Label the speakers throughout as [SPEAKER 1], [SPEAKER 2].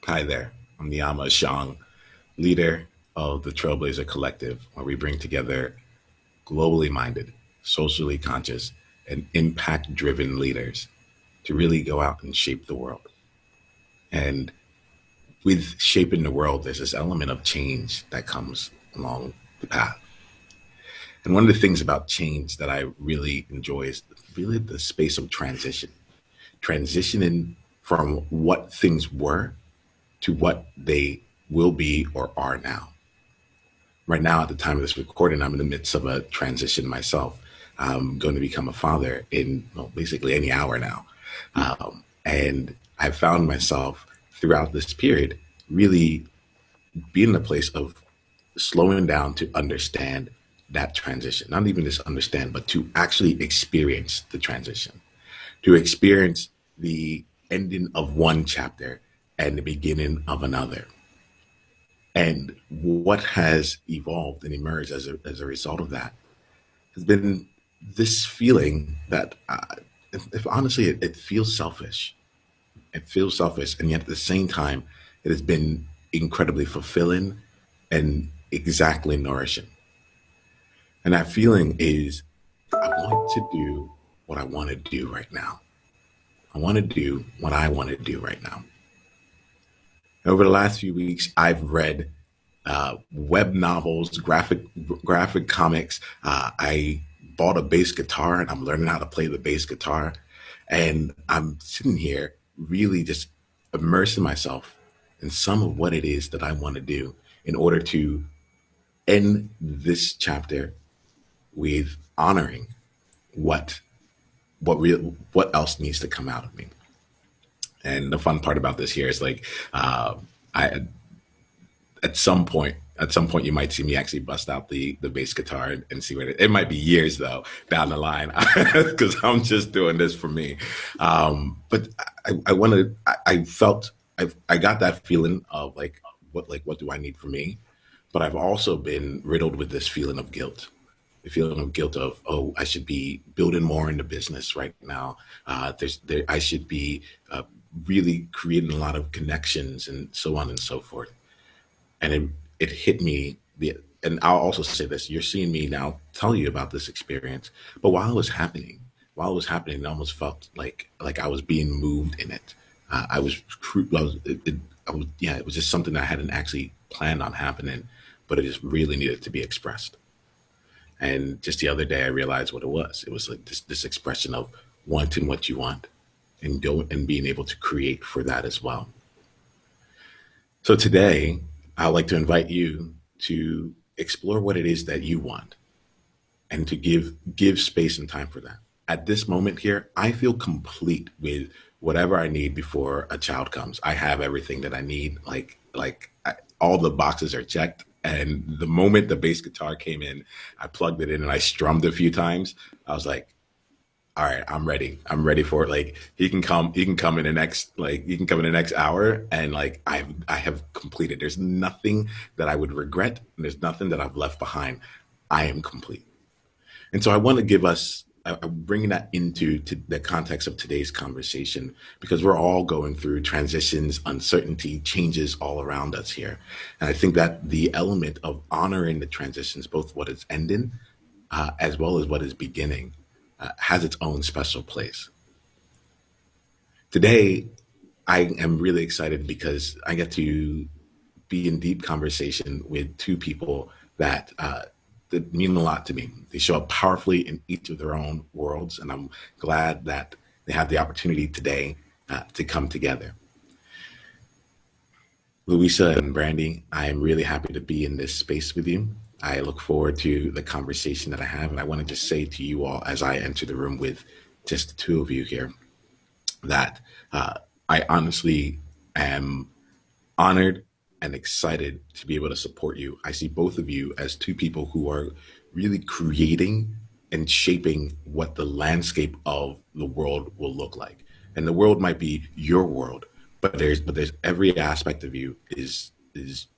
[SPEAKER 1] Hi there. I'm Niyama Shang, leader of the Trailblazer Collective, where we bring together globally minded, socially conscious, and impact driven leaders to really go out and shape the world. And with shaping the world, there's this element of change that comes along the path. And one of the things about change that I really enjoy is really the space of transition, transitioning from what things were to what they will be or are now. Right now, at the time of this recording, I'm in the midst of a transition myself. I'm going to become a father in, well, basically any hour now. And I found myself throughout this period really being in a place of slowing down to understand that transition. Not even just understand, but to actually experience the transition, to experience the ending of one chapter and the beginning of another. And what has evolved and emerged as a result of that has been this feeling that, if honestly, it feels selfish. It feels selfish. And yet at the same time, it has been incredibly fulfilling and exactly nourishing. And that feeling is I want to do what I want to do right now. I want to do what I want to do right now. Over the last few weeks, I've read web novels, graphic comics. I bought a bass guitar and I'm learning how to play the bass guitar. And I'm sitting here really just immersing myself in some of what it is that I want to do in order to end this chapter with honoring what what else needs to come out of me. And the fun part about this here is like I at some point you might see me actually bust out the bass guitar and see what it might be years though down the line because I'm just doing this for me. But I want to I felt I got that feeling of like what do I need for me, but I've also been riddled with this feeling of guilt, the feeling of guilt of, oh, I should be building more in the business right now. I should be really creating a lot of connections and so on and so forth. And it hit me. And I'll also say this: you're seeing me now tell you about this experience, but while it was happening, it almost felt like I was being moved in it. I was, I was, I was, yeah, it was just something that I hadn't actually planned on happening, but it just really needed to be expressed. And just the other day, I realized what it was. It was like this expression of wanting what you want and go and being able to create for that as well. So today, I'd like to invite you to explore what it is that you want and to give space and time for that. At this moment here, I feel complete with whatever I need before a child comes. I have everything that I need. All the boxes are checked. And the moment the bass guitar came in, I plugged it in and I strummed a few times. I was like, all right, I'm ready. I'm ready for it. Like he can come in the next, he can come in the next hour. And I have completed. There's nothing that I would regret. And there's nothing that I've left behind. I am complete. And so I want to give us, I'm bringing that into the context of today's conversation because we're all going through transitions, uncertainty, changes all around us here. And I think that the element of honoring the transitions, both what is ending as well as what is beginning, has its own special place. Today, I am really excited because I get to be in deep conversation with two people that mean a lot to me. They show up powerfully in each of their own worlds, and I'm glad that they have the opportunity today to come together. Louisa and Brandy, I am really happy to be in this space with you. I look forward to the conversation that I have, and I want to just say to you all as I enter the room with just the two of you here that I honestly am honored and excited to be able to support you. I see both of you as two people who are really creating and shaping what the landscape of the world will look like. And the world might be your world, but there's every aspect of you is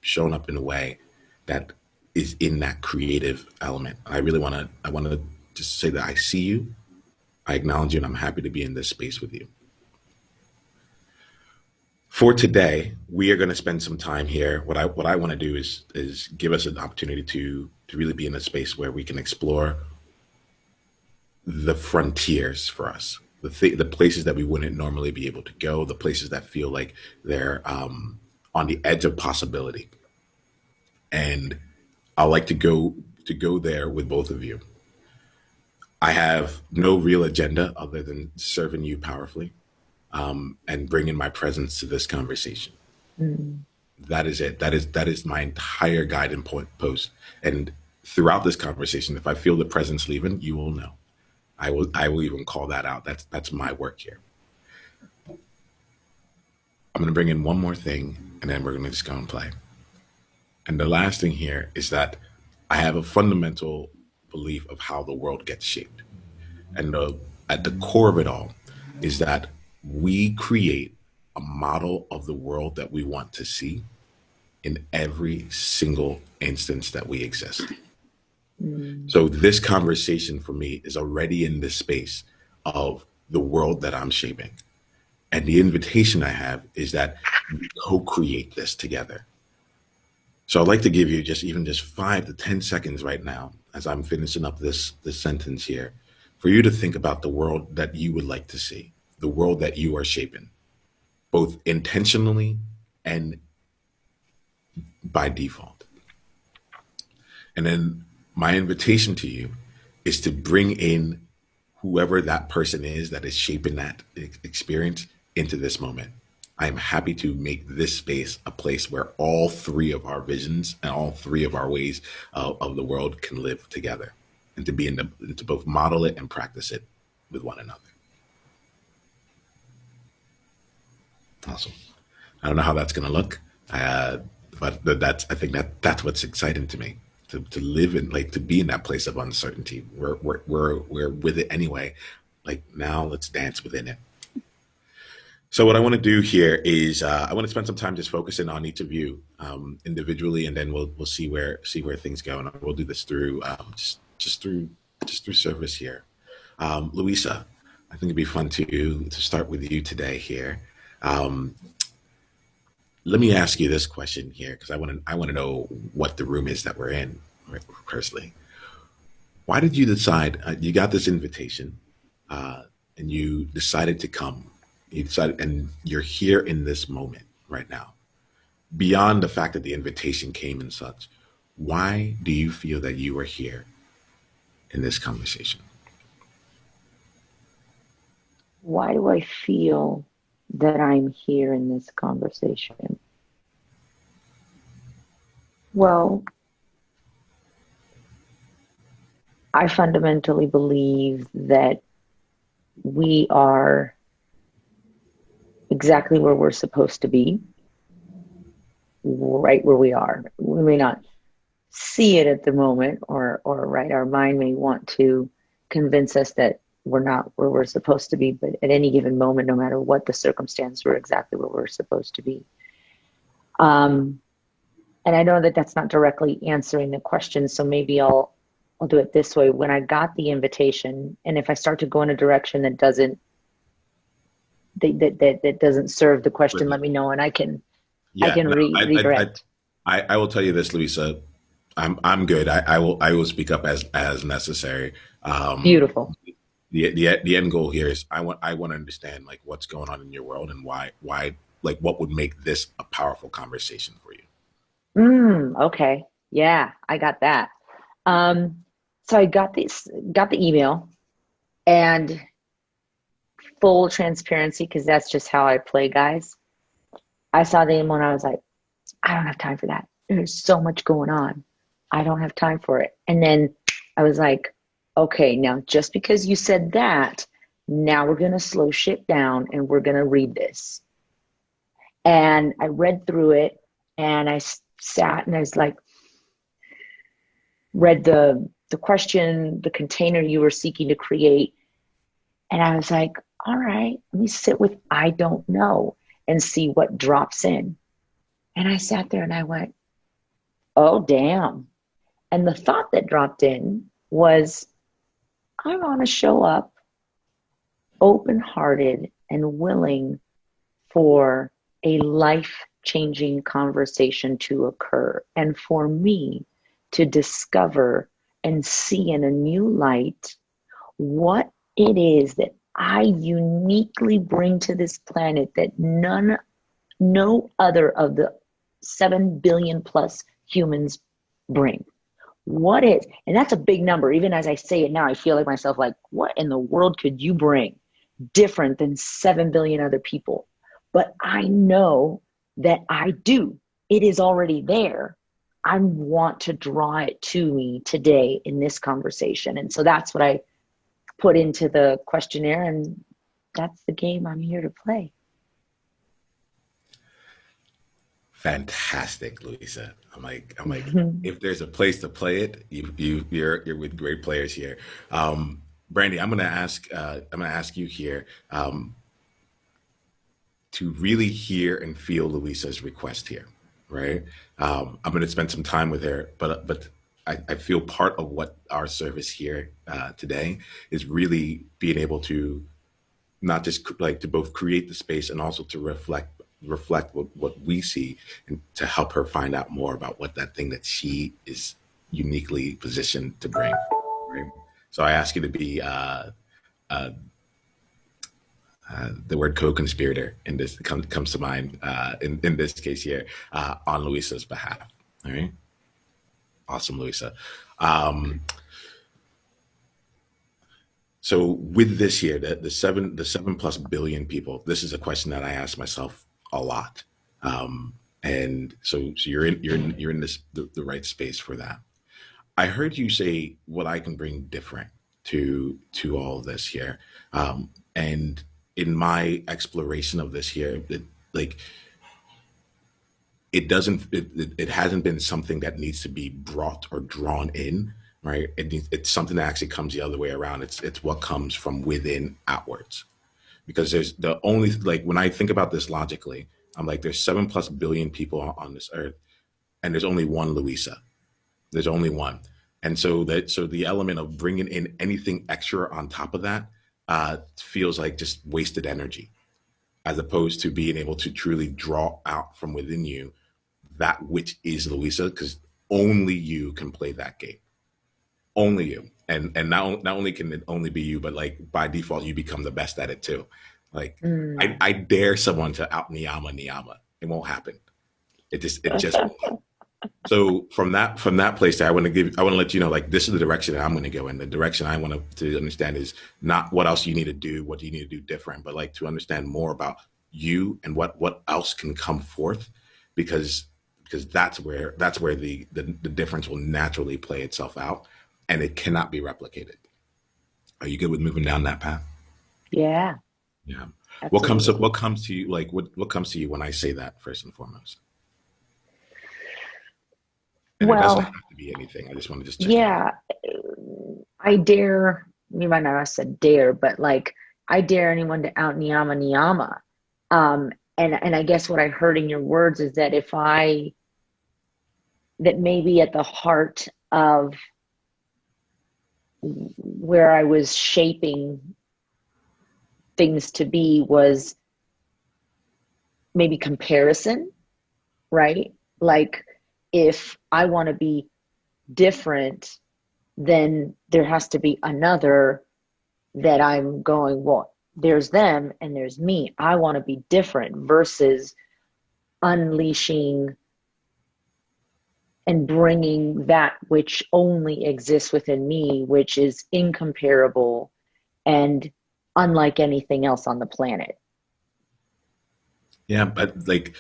[SPEAKER 1] shown up in a way that is in that creative element. I want to just say that I see you, I acknowledge you, and I'm happy to be in this space with you. For today, we are going to spend some time here. What I want to do is give us an opportunity to really be in a space where we can explore the frontiers for us, the places that we wouldn't normally be able to go, the places that feel like they're on the edge of possibility. And I like to go there with both of you. I have no real agenda other than serving you powerfully, and bringing my presence to this conversation.
[SPEAKER 2] Mm.
[SPEAKER 1] That is it. That is my entire guiding point post. And throughout this conversation, if I feel the presence leaving, you will know. I will even call that out. That's my work here. I'm gonna bring in one more thing, and then we're gonna just go and play. And the last thing here is that I have a fundamental belief of how the world gets shaped. And at the core of it all is that we create a model of the world that we want to see in every single instance that we exist.
[SPEAKER 2] Mm.
[SPEAKER 1] So this conversation for me is already in this space of the world that I'm shaping. And the invitation I have is that we co-create this together. So I'd like to give you just 5 to 10 seconds right now, as I'm finishing up this sentence here, for you to think about the world that you would like to see, the world that you are shaping, both intentionally and by default. And then my invitation to you is to bring in whoever that person is that is shaping that experience into this moment. I am happy to make this space a place where all three of our visions and all three of our ways of the world can live together, and to be in the to both model it and practice it with one another. Awesome. I don't know how that's going to look, uh, but that's I think that's what's exciting to me. To live in, like, to be in that place of uncertainty. We're with it anyway. Like, now let's dance within it. So what I want to do here is I want to spend some time just focusing on each of you individually, and then we'll see where things go, and we'll do this through just through service here. Louisa, I think it'd be fun to start with you today here. Um, Let me ask you this question here, because I want to know what the room is that we're in, right, personally. Why did you decide? You got this invitation, and you decided to come. You decided, and you're here in this moment right now. Beyond the fact that the invitation came and such, why do you feel that you are here in this conversation?
[SPEAKER 2] Why do I feel that I'm here in this conversation? Well, I fundamentally believe that we are exactly where we're supposed to be, right where we are. We may not see it at the moment, or right, our mind may want to convince us that we're not where we're supposed to be, but at any given moment, no matter what the circumstance, we're exactly where we're supposed to be. Um, and I know that that's not directly answering the question, so maybe I'll do it this way. When I got the invitation, and if I start to go in a direction that doesn't serve the question, let me know, and I
[SPEAKER 1] Yeah,
[SPEAKER 2] can
[SPEAKER 1] no,
[SPEAKER 2] redirect.
[SPEAKER 1] I will tell you this, Louisa. I'm good. I will speak up as necessary. Um,
[SPEAKER 2] Beautiful.
[SPEAKER 1] the end goal here is I want to understand, like, what's going on in your world, and why, like, what would make this a powerful conversation for you.
[SPEAKER 2] Okay. Yeah, I got that. Um, so I got the email, and full transparency, because that's just how I play, guys. I saw the email and I was like, I don't have time for that. There's so much going on. I don't have time for it. And then I was like, okay, now just because you said that, now we're going to slow shit down and we're going to read this. And I read through it, and I sat and I was like, read the question, the container you were seeking to create. And I was like, all right, let me sit with I don't know and see what drops in. And I sat there and I went, oh, damn. And the thought that dropped in was, I want to show up open hearted and willing for a life changing conversation to occur. And for me to discover and see in a new light what it is that I uniquely bring to this planet that no other of the 7 billion plus humans bring. What is, and that's a big number. Even as I say it now, I feel like myself like, what in the world could you bring different than 7 billion other people? But I know that I do. It is already there. I want to draw it to me today in this conversation. And so that's what I put into the questionnaire, and that's the game I'm here to play.
[SPEAKER 1] Fantastic, Louisa. I'm like, if there's a place to play it, you're with great players here. Brandy, I'm gonna ask you here to really hear and feel Louisa's request here, right? I'm gonna spend some time with her, but I feel part of what our service here today is really being able to not just like to both create the space and also to reflect what we see and to help her find out more about what that thing that she is uniquely positioned to bring, right? So I ask you to be uh, the word co-conspirator in this comes to mind in this case here on Luisa's behalf. All right, awesome, Luisa. Um, So with this year, the 7+ billion people, this is a question that I ask myself a lot. And so you're in the right space for that. I heard you say what I can bring different to all of this here. And in my exploration of this here, like it hasn't been something that needs to be brought or drawn in, right? It's something that actually comes the other way around. It's what comes from within outwards, because there's the only, like, when I think about this logically, I'm like, there's 7+ billion people on this earth, and there's only one Louisa. There's only one. And so the element of bringing in anything extra on top of that feels like just wasted energy, as opposed to being able to truly draw out from within you that which is Louisa, because only you can play that game. Only you. And not only can it only be you, but like by default you become the best at it too. Like
[SPEAKER 2] Mm.
[SPEAKER 1] I dare someone to out Niyama. It won't happen. It just won't. So from that place there, I want to let you know, like, this is the direction that I'm going to go in. The direction I want to understand is not what else you need to do, what do you need to do different, but like to understand more about you and what else can come forth, because that's where the difference will naturally play itself out, and it cannot be replicated. Are you good with moving down that path?
[SPEAKER 2] Yeah,
[SPEAKER 1] Yeah.
[SPEAKER 2] absolutely.
[SPEAKER 1] What comes to you, like what comes to you when I say that first and foremost? And it doesn't
[SPEAKER 2] Well,
[SPEAKER 1] have to be anything. I just want to just check in with you.
[SPEAKER 2] yeah, I dare, you might not have said dare, but like I dare anyone to out Niyama Niyama. And I guess what I heard in your words is that that maybe at the heart of where I was shaping things to be was maybe comparison, right? Like if I want to be different, then there has to be another that I'm going, well, there's them and there's me. I want to be different versus unleashing and bringing that which only exists within me, which is incomparable and unlike anything else on the planet.
[SPEAKER 1] Yeah, but like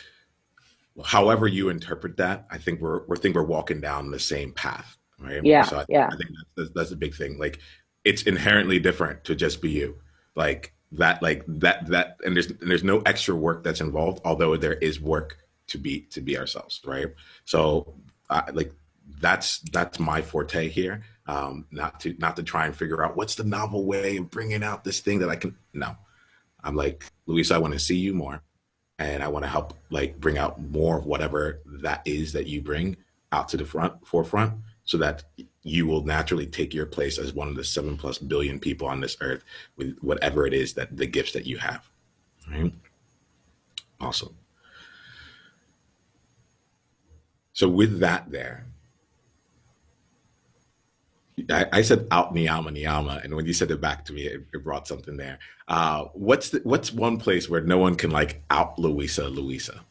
[SPEAKER 1] however you interpret that, I think we're walking down the same path, right?
[SPEAKER 2] Yeah,
[SPEAKER 1] So
[SPEAKER 2] yeah.
[SPEAKER 1] I think that's a big thing. Like it's inherently different to just be you, and there's no extra work that's involved, although there is work to be ourselves, right? So like that's my forte here. Not to try and figure out what's the novel way of bringing out this thing that I can. No, I'm like, Luis, I want to see you more, and I want to help like bring out more of whatever that is that you bring out to the forefront, so that you will naturally take your place as one of the 7+ billion people on this earth with whatever it is that the gifts that you have. Right? Awesome. So with that there, I said out niyama niyama, and when you said it back to me, it brought something there. What's one place where no one can like out Louisa Louisa?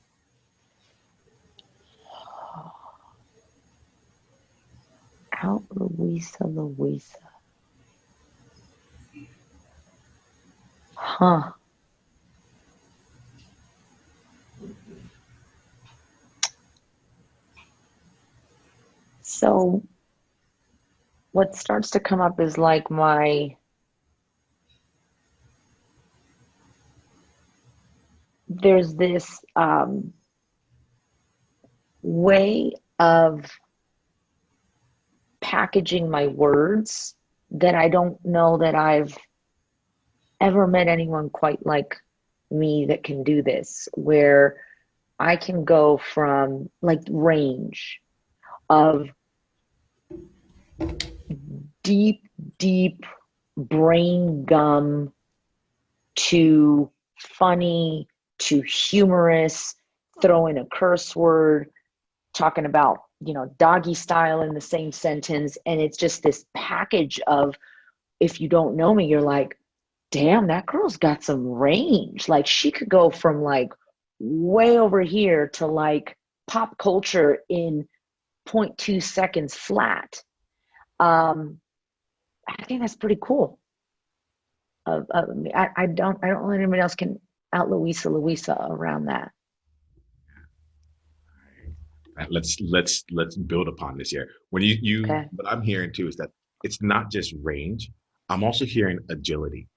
[SPEAKER 2] Out Louisa, Louisa. Huh. So what starts to come up is like there's this way of packaging my words that I don't know that I've ever met anyone quite like me that can do this, where I can go from like range of deep, deep brain gum to funny to humorous, throw in a curse word, talking about, doggy style in the same sentence. And it's just this package of, if you don't know me, you're like, damn, that girl's got some range. Like she could go from like way over here to like pop culture in zero point 0.2 seconds flat. Um, I think that's pretty cool. I don't know anybody else can out Louisa Louisa around that.
[SPEAKER 1] Let's build upon this here. When you
[SPEAKER 2] Okay.
[SPEAKER 1] what I'm hearing too is that it's not just range. I'm also hearing agility,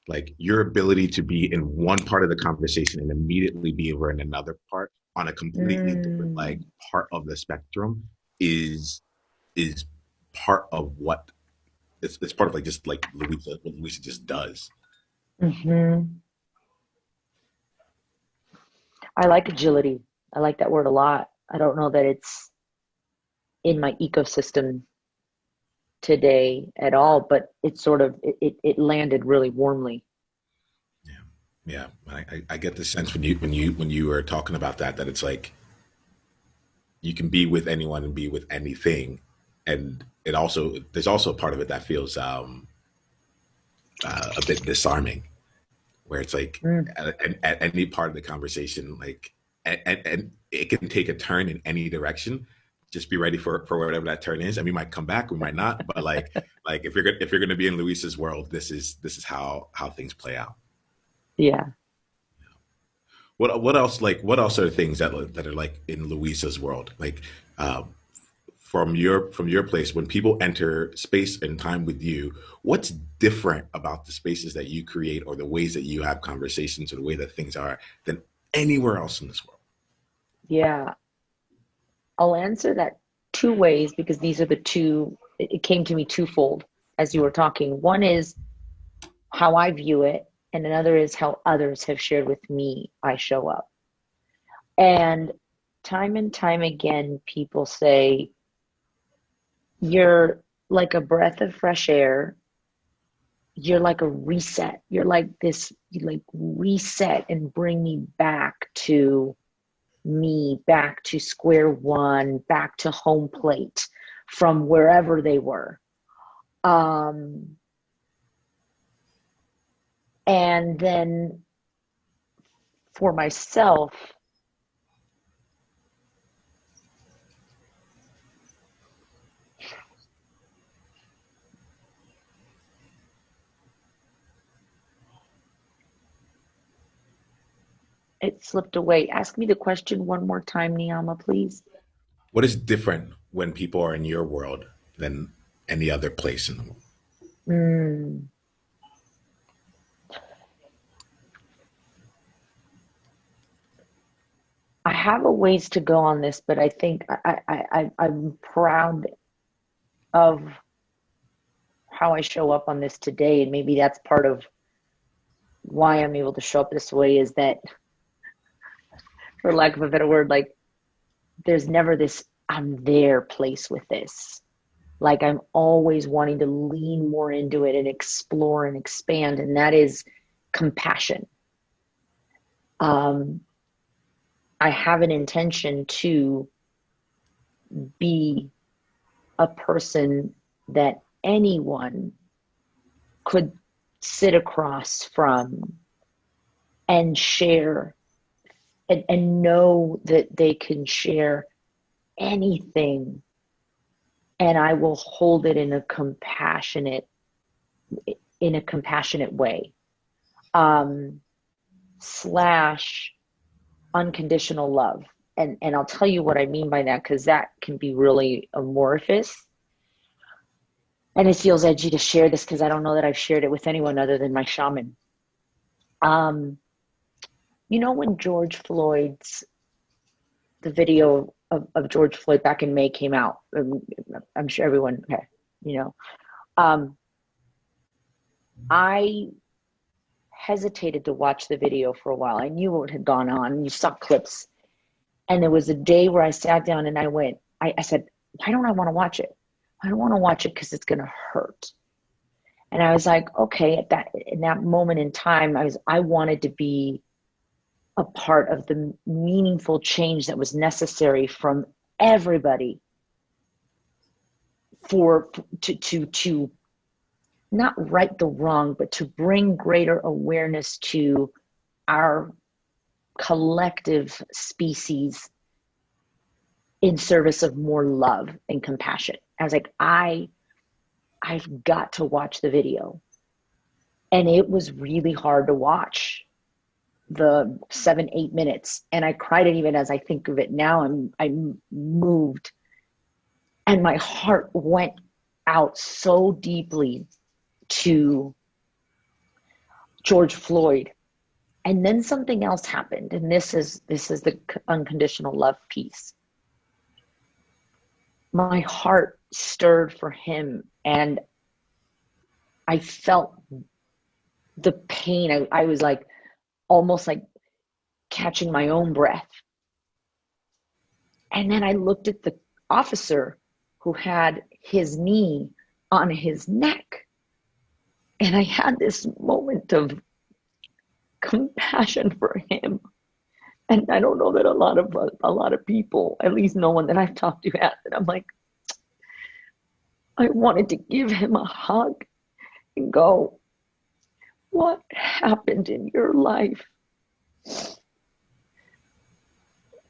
[SPEAKER 1] like your ability to be in one part of the conversation and immediately be over in another part on a completely different like
[SPEAKER 2] Mm,
[SPEAKER 1] part of the spectrum is is part of what it's part of like just like Louisa what Louisa just does.
[SPEAKER 2] hmm I like agility. I like that word a lot. I don't know that it's in my ecosystem today at all, but it sort of it landed really warmly.
[SPEAKER 1] Yeah, yeah. I get the sense when you were talking about that it's like you can be with anyone and be with anything, and it also there's also a part of it that feels a bit disarming, where it's like
[SPEAKER 2] Mm,
[SPEAKER 1] at any part of the conversation, like and it can take a turn in any direction. Just be ready for whatever that turn is, and we might come back, we might not, but like if you're gonna be in Luis's world, this is how things play out.
[SPEAKER 2] yeah.
[SPEAKER 1] What else are things that are like in Luisa's world, like uh, from your place when people enter space and time with you, what's different about the spaces that you create or the ways that you have conversations or the way that things are than anywhere else in this world?
[SPEAKER 2] Yeah. I'll answer that two ways because these are the two, it came to me twofold as you
[SPEAKER 1] Yeah.
[SPEAKER 2] were talking. One is how I view it, and another is how others have shared with me I show up. And time again, people say, you're like a breath of fresh air. You're like a reset. You're like this, you like reset and bring me back to square one, back to home plate from wherever they were. Um, and then for myself, it slipped away. Ask me the question one more time, Niyama, please.
[SPEAKER 1] What is different when people are in your world than any other place in the world?
[SPEAKER 2] Mm, I have a ways to go on this, but I think I'm proud of how I show up on this today. And maybe that's part of why I'm able to show up this way is that, for lack of a better word, like there's never this I'm there place with this. Like I'm always wanting to lean more into it and explore and expand. And that is compassion. Um, I have an intention to be a person that anyone could sit across from and share, and know that they can share anything, and I will hold it in a compassionate way. Um, Slash unconditional love. And I'll tell you what I mean by that, because that can be really amorphous. And it feels edgy to share this because I don't know that I've shared it with anyone other than my shaman. Um, when the video of George Floyd back in May came out, I'm sure everyone, okay, you know, um, I hesitated to watch the video for a while. I knew what had gone on. You saw clips. And there was a day where I sat down and I said, why don't I want to watch it? I don't want to watch it because it's going to hurt. And I was like, okay, in that moment in time, I wanted to be a part of the meaningful change that was necessary from everybody to not right the wrong, but to bring greater awareness to our collective species in service of more love and compassion. I was like, I've got to watch the video. And it was really hard to watch the 7, 8 minutes. And I cried. And even as I think of it now, I'm moved. And my heart went out so deeply to George Floyd. And then something else happened. And this is the unconditional love piece. My heart stirred for him, and I felt the pain. I was like, almost like catching my own breath. And then I looked at the officer who had his knee on his neck, and I had this moment of compassion for him. And I don't know that a lot of people, at least no one that I've talked to, has it. I'm like, I wanted to give him a hug and go, what happened in your life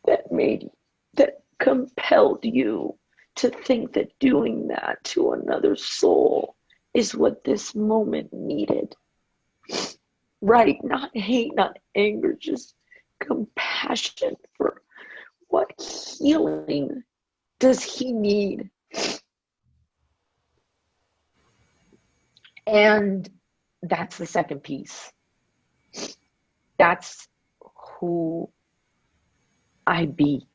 [SPEAKER 2] that compelled you to think that doing that to another soul is what this moment needed? Right? Not hate, not anger, just compassion for what healing does he need? And that's the second piece. That's who I be.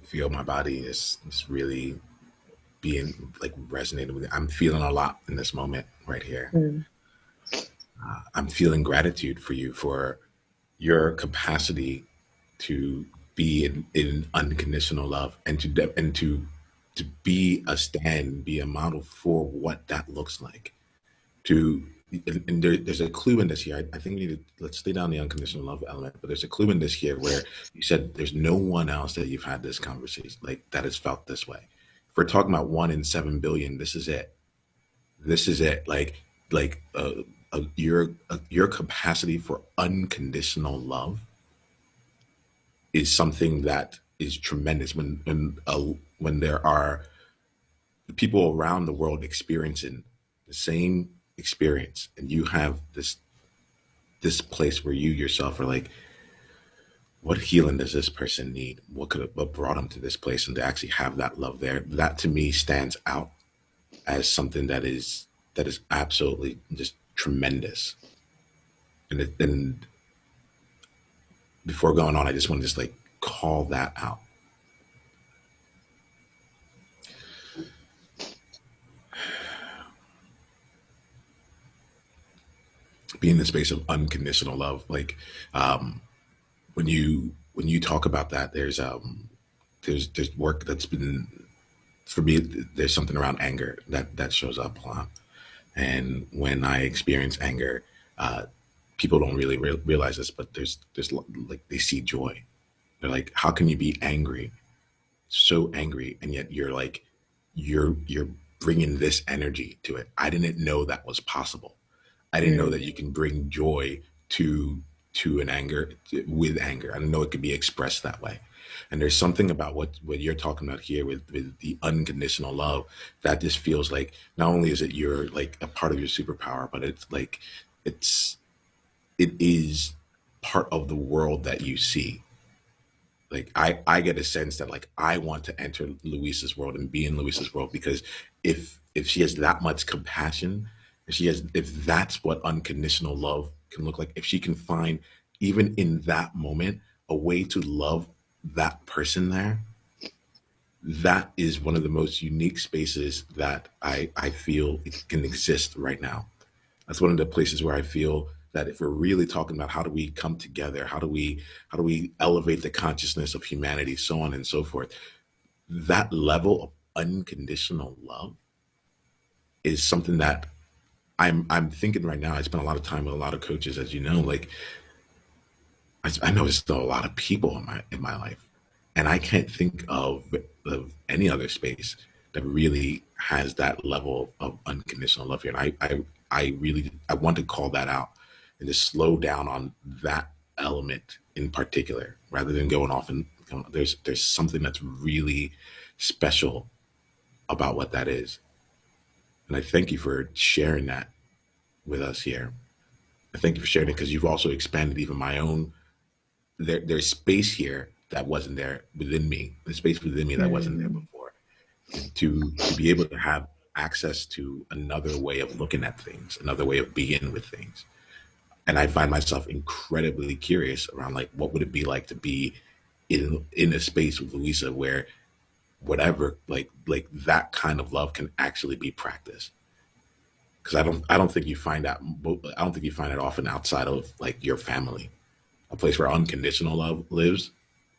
[SPEAKER 1] Feel my body is really being like resonating with it. I'm feeling a lot in this moment right here.
[SPEAKER 2] Mm.
[SPEAKER 1] I'm feeling gratitude for you for your capacity to be in unconditional love and to be a stand, be a model for what that looks like. To and there's a clue in this here. I think we need to let's stay down the unconditional love element, but there's a clue in this here where you said there's no one else that you've had this conversation like that has felt this way. If we're talking about 1 in 7 billion, this is it. This is it. Your capacity for unconditional love is something that is tremendous. When there are people around the world experiencing the same experience, and you have this place where you yourself are like, what healing does this person need? What brought them to this place, and to actually have that love there, that to me stands out as something that is absolutely just tremendous. And before going on, I just want to just like call that out. Be in the space of unconditional love, like when you talk about that, there's work that's been for me, there's something around anger that shows up a lot. And when I experience anger, uh, people don't really realize this, but there's like they see joy. They're like, how can you be angry, so angry, and yet you're like, you're bringing this energy to it. I didn't know that was possible. I didn't know that
[SPEAKER 2] Mm,
[SPEAKER 1] you can bring joy to an anger with anger. I didn't know it could be expressed that way. And there's something about what you're talking about here with the unconditional love that just feels like not only is it your like a part of your superpower, but it's like it's it is part of the world that you see. Like I get a sense that like I want to enter Luisa's world and be in Luisa's world because if she has that much compassion, if that's what unconditional love can look like, if she can find even in that moment a way to love that person there, that is one of the most unique spaces that I feel it can exist right now. That's one of the places where I feel that if we're really talking about how do we come together, how do we elevate the consciousness of humanity, so on and so forth, that level of unconditional love is something that I'm thinking right now. I spend a lot of time with a lot of coaches, as you know. Like I know there's still a lot of people in my life, and I can't think of any other space that really has that level of unconditional love here. And I really I want to call that out and just slow down on that element in particular, rather than going off and there's something that's really special about what that is. And I thank you for sharing that with us here. I thank you for sharing it because you've also expanded even my own there's space here that wasn't there within me. The space within me that wasn't there
[SPEAKER 2] mm,
[SPEAKER 1] before. And to be able to have access to another way of looking at things, another way of being with things. And I find myself incredibly curious around like what would it be like to be in a space with Louisa where whatever like that kind of love can actually be practiced. Because I don't think you find that I don't think you find it often outside of like your family, a place where unconditional love lives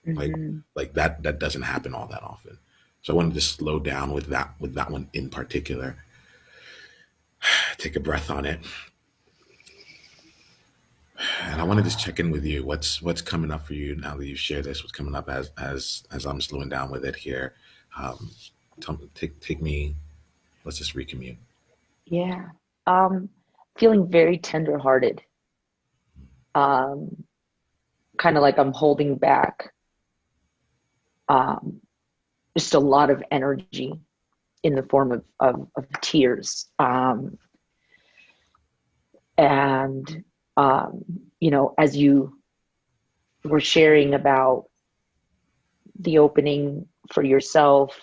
[SPEAKER 1] like
[SPEAKER 2] mhm.
[SPEAKER 1] that doesn't happen all that often. So I wanted to slow down with that one in particular. Take a breath on it, and I want to just check in with you. What's coming up for you now that you've shared this? What's coming up as I'm slowing down with it here? Um, take me. Let's just recommune.
[SPEAKER 2] Yeah. Um, Feeling very tender-hearted. Um, Kind of like I'm holding back um, just a lot of energy in the form of tears. And um, as you were sharing about the opening for yourself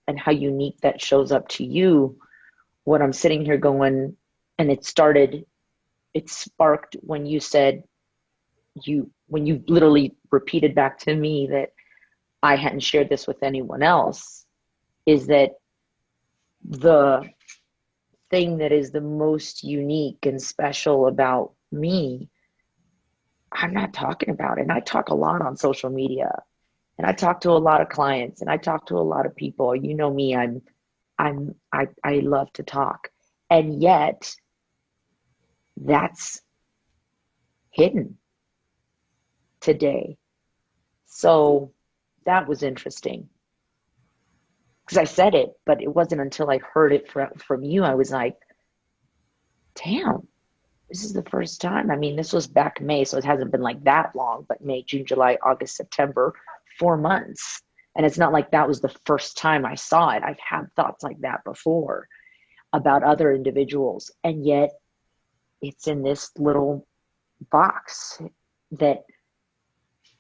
[SPEAKER 2] and how unique that shows up to you, what I'm sitting here going, and it sparked when you said when you literally repeated back to me that I hadn't shared this with anyone else, is that the thing that is the most unique and special about me, I'm not talking about it. And I talk a lot on social media and I talk to a lot of clients and I talk to a lot of people. You know me, I love to talk. And yet that's hidden today. So that was interesting because I said it, but it wasn't until I heard it from you. I was like, damn, this is the first time. I mean, this was back May, so it hasn't been like that long, but May, June, July, August, September, 4 months. And it's not like that was the first time I saw it. I've had thoughts like that before about other individuals. And yet it's in this little box that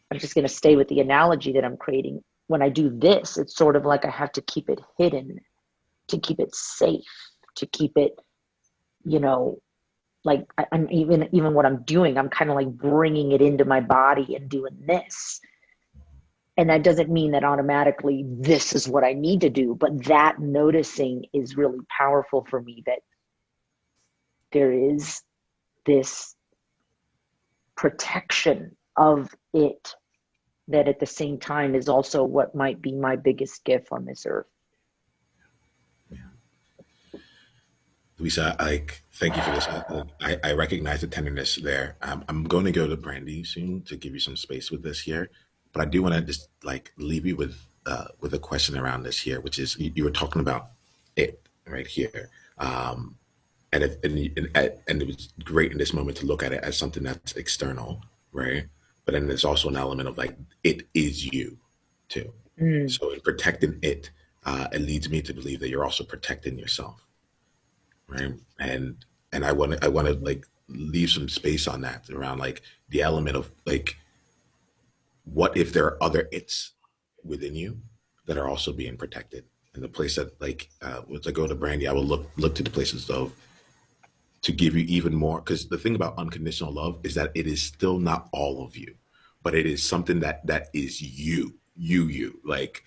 [SPEAKER 2] I'm just going to stay with the analogy that I'm creating. When I do this, it's sort of like I have to keep it hidden, to keep it safe, to keep it, you know, like I'm even what I'm doing, I'm kind of like bringing it into my body and doing this. And that doesn't mean that automatically this is what I need to do, but that noticing is really powerful for me, that there is this protection of it that at the same time is also what might be my biggest gift on this earth.
[SPEAKER 1] Luisa, like, thank you for this. I recognize the tenderness there. I'm going to go to Brandy soon to give you some space with this here, but I do want to just like leave you with a question around this here, which is you were talking about it right here, and it was great in this moment to look at it as something that's external, right? But then there's also an element of like it is you, too.
[SPEAKER 2] Mm,
[SPEAKER 1] So in protecting it, it leads me to believe that you're also protecting yourself, right? And I want to like leave some space on that around like the element of like what if there are other it's within you that are also being protected, and the place that like once I go to Brandy, I will look to the places of to give you even more, because the thing about unconditional love is that it is still not all of you, but it is something that is you like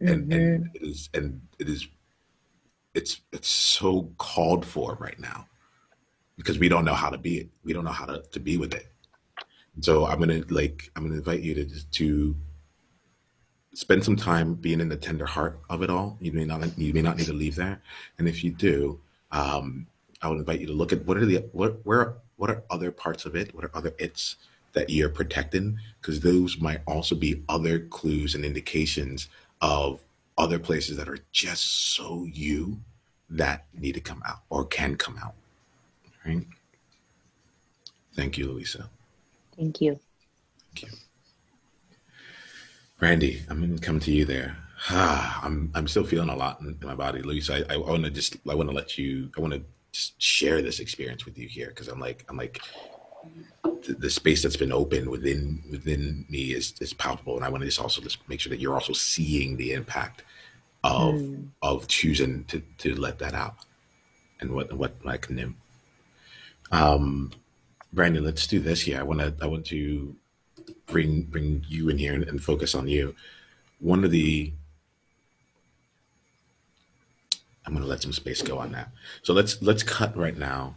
[SPEAKER 1] and
[SPEAKER 2] hmm.
[SPEAKER 1] it is it's so called for right now because we don't know how to be it. We don't know how to be with it. So I'm gonna invite you to just to spend some time being in the tender heart of it all. You may not need to leave there, and if you do, um, I would invite you to look at what are other parts of it, what are other it's that you're protecting, because those might also be other clues and indications of other places that are just so you that need to come out or can come out. Right? Thank you, Louisa.
[SPEAKER 2] Thank you.
[SPEAKER 1] Thank you. Randy, I'm gonna come to you there. I'm still feeling a lot in my body, Luis. I want to just I want to let you I want to just share this experience with you here because I'm like the space that's been open within me is palpable, and I want to just make sure that you're also seeing the impact of
[SPEAKER 2] Mm.
[SPEAKER 1] of choosing to let that out and what I can do. Um, Brandon, let's do this here. I want to bring you in here and focus on you. One of the I'm going to let some space go on that. So let's cut right now.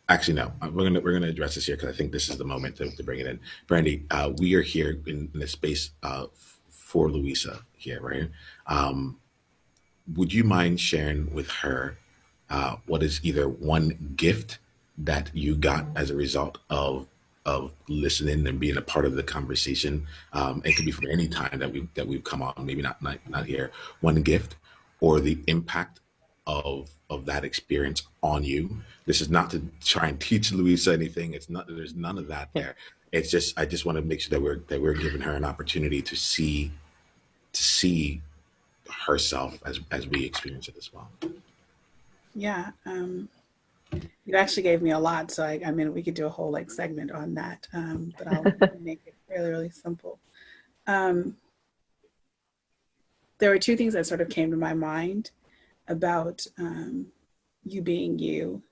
[SPEAKER 1] Actually, no, we're gonna address this here because I think this is the moment to bring it in. Brandy, we are here in a space for Louisa here, right? Um, would you mind sharing with her what is either one gift that you got as a result of listening and being a part of the conversation? It could be from any time that we've come on, maybe not here. One gift or the impact of that experience on you. This is not to try and teach Louisa anything. It's not. There's none of that there. It's just I just want to make sure that we're giving her an opportunity to see herself as we experience it as well.
[SPEAKER 3] Yeah, you actually gave me a lot, so I mean, we could do a whole like segment on that, but I'll make it really, really simple. Um, there were two things that sort of came to my mind about you being you,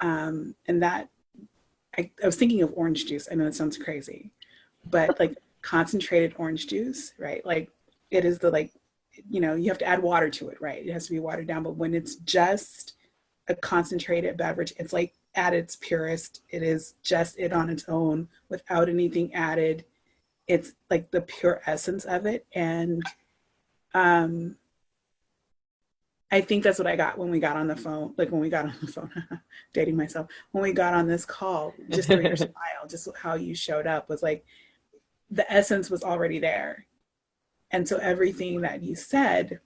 [SPEAKER 3] and that I was thinking of orange juice. I know it sounds crazy, but like concentrated orange juice, right? Like it is the like, you have to add water to it, right? It has to be watered down, but when it's just a concentrated beverage. It's like at its purest. It is just it on its own without anything added. It's like the pure essence of it. And um, I think that's what I got when we got on the phone. Like when we got on the phone, dating myself, when we got on this call, just through your smile, just how you showed up was like the essence was already there. And so everything that you said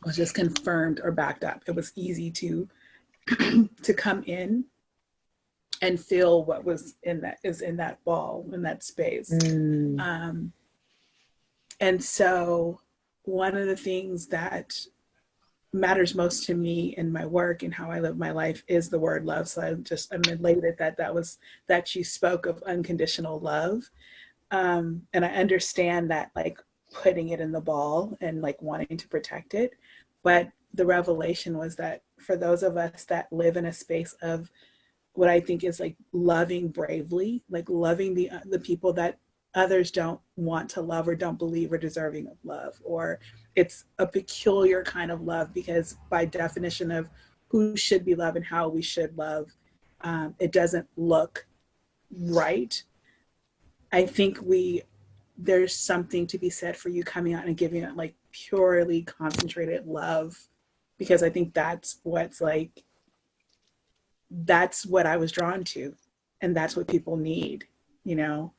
[SPEAKER 3] was just confirmed or backed up. It was easy to come in and feel what was in that is in that ball in that space.
[SPEAKER 2] Mm.
[SPEAKER 3] um, and so one of the things that matters most to me in my work and how I live my life is the word love. So I'm elated that you spoke of unconditional love. And I understand that like putting it in the ball and like wanting to protect it, but the revelation was that for those of us that live in a space of what I think is like loving bravely, like loving the people that others don't want to love or don't believe are deserving of love, or it's a peculiar kind of love because by definition of who should be loved and how we should love, it doesn't look right. I think there's something to be said for you coming out and giving it like purely concentrated love because I think that's what I was drawn to, and that's what people need, you know.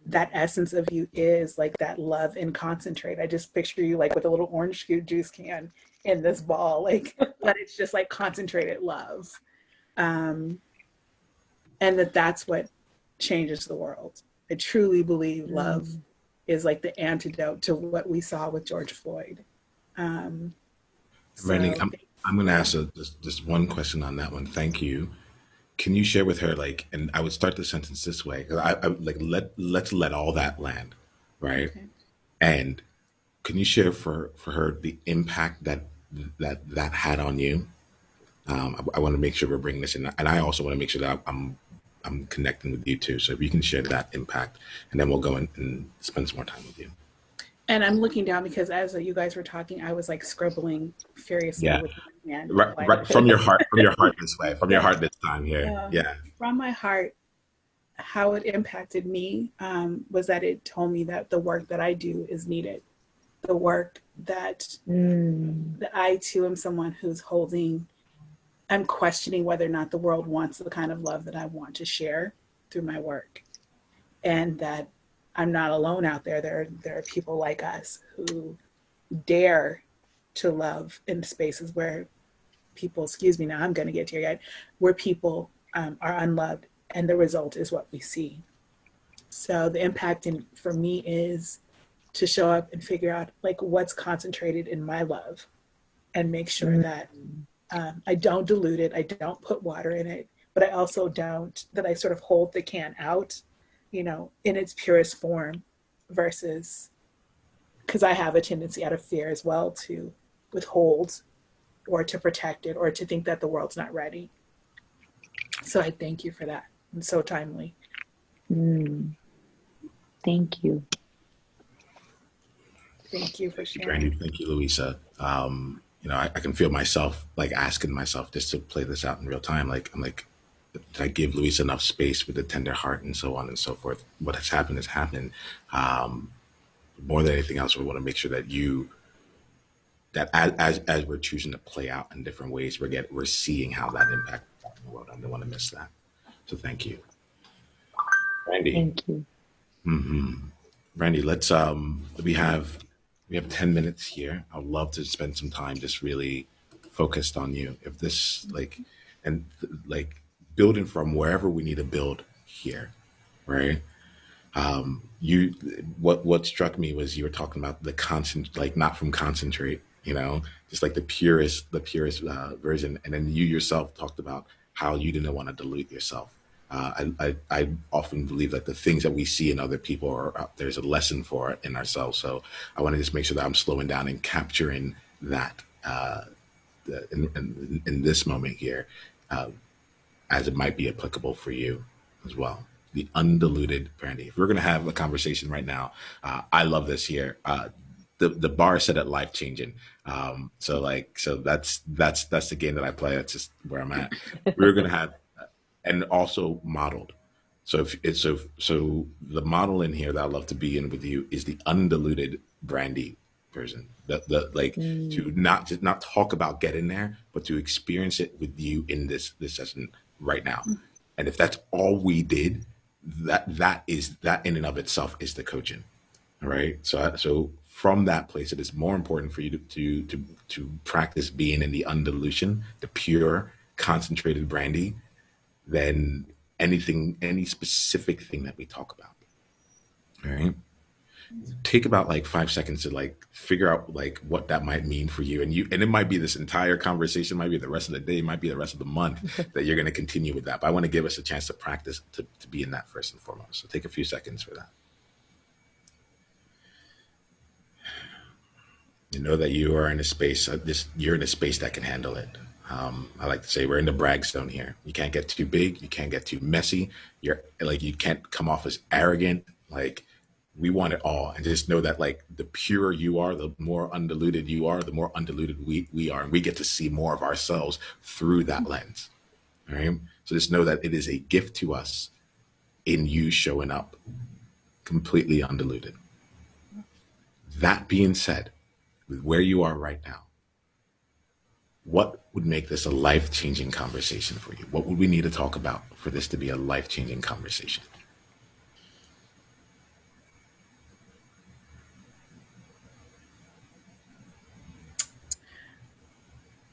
[SPEAKER 3] That essence of you is like that love in concentrate. I just picture you like with a little orange juice can in this ball, like, but it's just like concentrated love. Um, and that's what changes the world. I truly believe love
[SPEAKER 2] Mm.
[SPEAKER 3] is like the antidote to what we saw with George Floyd. Um,
[SPEAKER 1] Randy,
[SPEAKER 3] so
[SPEAKER 1] I'm going to
[SPEAKER 3] yeah,
[SPEAKER 1] ask just one question on that one. Thank you. Can you share with her like, and I would start the sentence this way, 'cause I like let's let all that land, right?
[SPEAKER 3] okay.
[SPEAKER 1] And can you share for her the impact that had on you? I want to make sure we're bringing this in, and I also want to make sure that I'm connecting with you too. So if you can share that impact, and then we'll go in and spend some more time with you.
[SPEAKER 3] And I'm looking down because as you guys were talking, I was like scribbling furiously
[SPEAKER 1] Yeah,
[SPEAKER 3] with my hand.
[SPEAKER 1] right,
[SPEAKER 3] Like,
[SPEAKER 1] right from your heart this way, from your
[SPEAKER 3] yeah,
[SPEAKER 1] heart this time here.
[SPEAKER 3] uh,
[SPEAKER 1] Yeah.
[SPEAKER 3] from my heart, how it impacted me was that it told me that the work that I do is needed. The work
[SPEAKER 2] Mm.
[SPEAKER 3] that I too am someone who's holding, I'm questioning whether or not the world wants the kind of love that I want to share through my work, and that I'm not alone out there. There are people like us who dare to love in spaces where people, excuse me, now I'm going to get teary eyed, where people are unloved, and the result is what we see. So the impact for me is to show up and figure out like what's concentrated in my love, and make sure
[SPEAKER 2] Mm.
[SPEAKER 3] that I don't dilute it, I don't put water in it, but I also don't, that I sort of hold the can out, you know, in its purest form, versus, because I have a tendency out of fear as well to withhold or to protect it or to think that the world's not ready. So I thank you for that. It's so timely.
[SPEAKER 2] Mm. Thank you.
[SPEAKER 3] Thank you for
[SPEAKER 1] Thank you, Brandy.
[SPEAKER 3] sharing.
[SPEAKER 1] Thank you, Louisa. I can feel myself like asking myself just to play this out in real time. Like, I'm like, did I give Louisa enough space with a tender heart and so on and so forth? What has happened has happened. Um, More than anything else, we want to make sure that that as we're choosing to play out in different ways, we're seeing how that impacts the world. I don't want to miss that. So thank you, Brandy.
[SPEAKER 2] Thank you.
[SPEAKER 1] Randy, we have 10 minutes here. I'd love to spend some time just really focused on you. If this like and like building from wherever we need to build here, right? You what struck me was you were talking about the constant, like not from concentrate, just like the purest version, and then you yourself talked about how you didn't want to dilute yourself. I often believe that the things that we see in other people there's a lesson for it in ourselves. So I want to just make sure that I'm slowing down and capturing that in this moment here, as it might be applicable for you as well. The undiluted brandy. If we're going to have a conversation right now, I love this here. The bar is set at life changing. So that's the game that I play. That's just where I'm at. We're going to have, and also modeled. So if it's so the model in here that I love to be in with you is the undiluted brandy version. The like to
[SPEAKER 2] Mm.
[SPEAKER 1] not talk about getting there, but to experience it with you in this session right now. And if that's all we did, that in and of itself is the coaching. All right. So from that place, it is more important for you to practice being in the undilution, the pure concentrated brandy, than any specific thing that we talk about. All right. Take about like 5 seconds to like figure out like what that might mean for you. And it might be this entire conversation, might be the rest of the day, it might be the rest of the month that you're going to continue with that. But I want to give us a chance to practice to be in that first and foremost. So take a few seconds for that. You know that you are in a space, you're in a space that can handle it. I like to say we're in the brag zone here. You can't get too big. You can't get too messy. You can't come off as arrogant. Like, we want it all. And just know that like the purer you are, the more undiluted you are, the more undiluted we are. And we get to see more of ourselves through that lens. All right. So just know that it is a gift to us in you showing up completely undiluted. That being said, with where you are right now, what would make this a life changing conversation for you? What would we need to talk about for this to be a life changing conversation?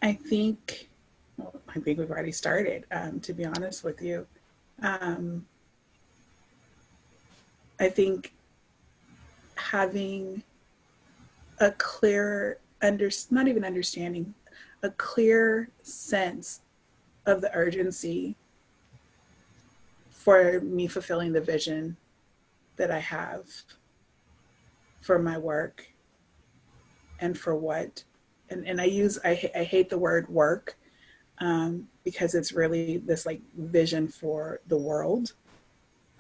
[SPEAKER 3] I think, well, I think we've already started, to be honest with you. Um, I think having a clear, not even understanding, a clear sense of the urgency for me fulfilling the vision that I have for my work and for what. And I hate the word work, because it's really this like vision for the world.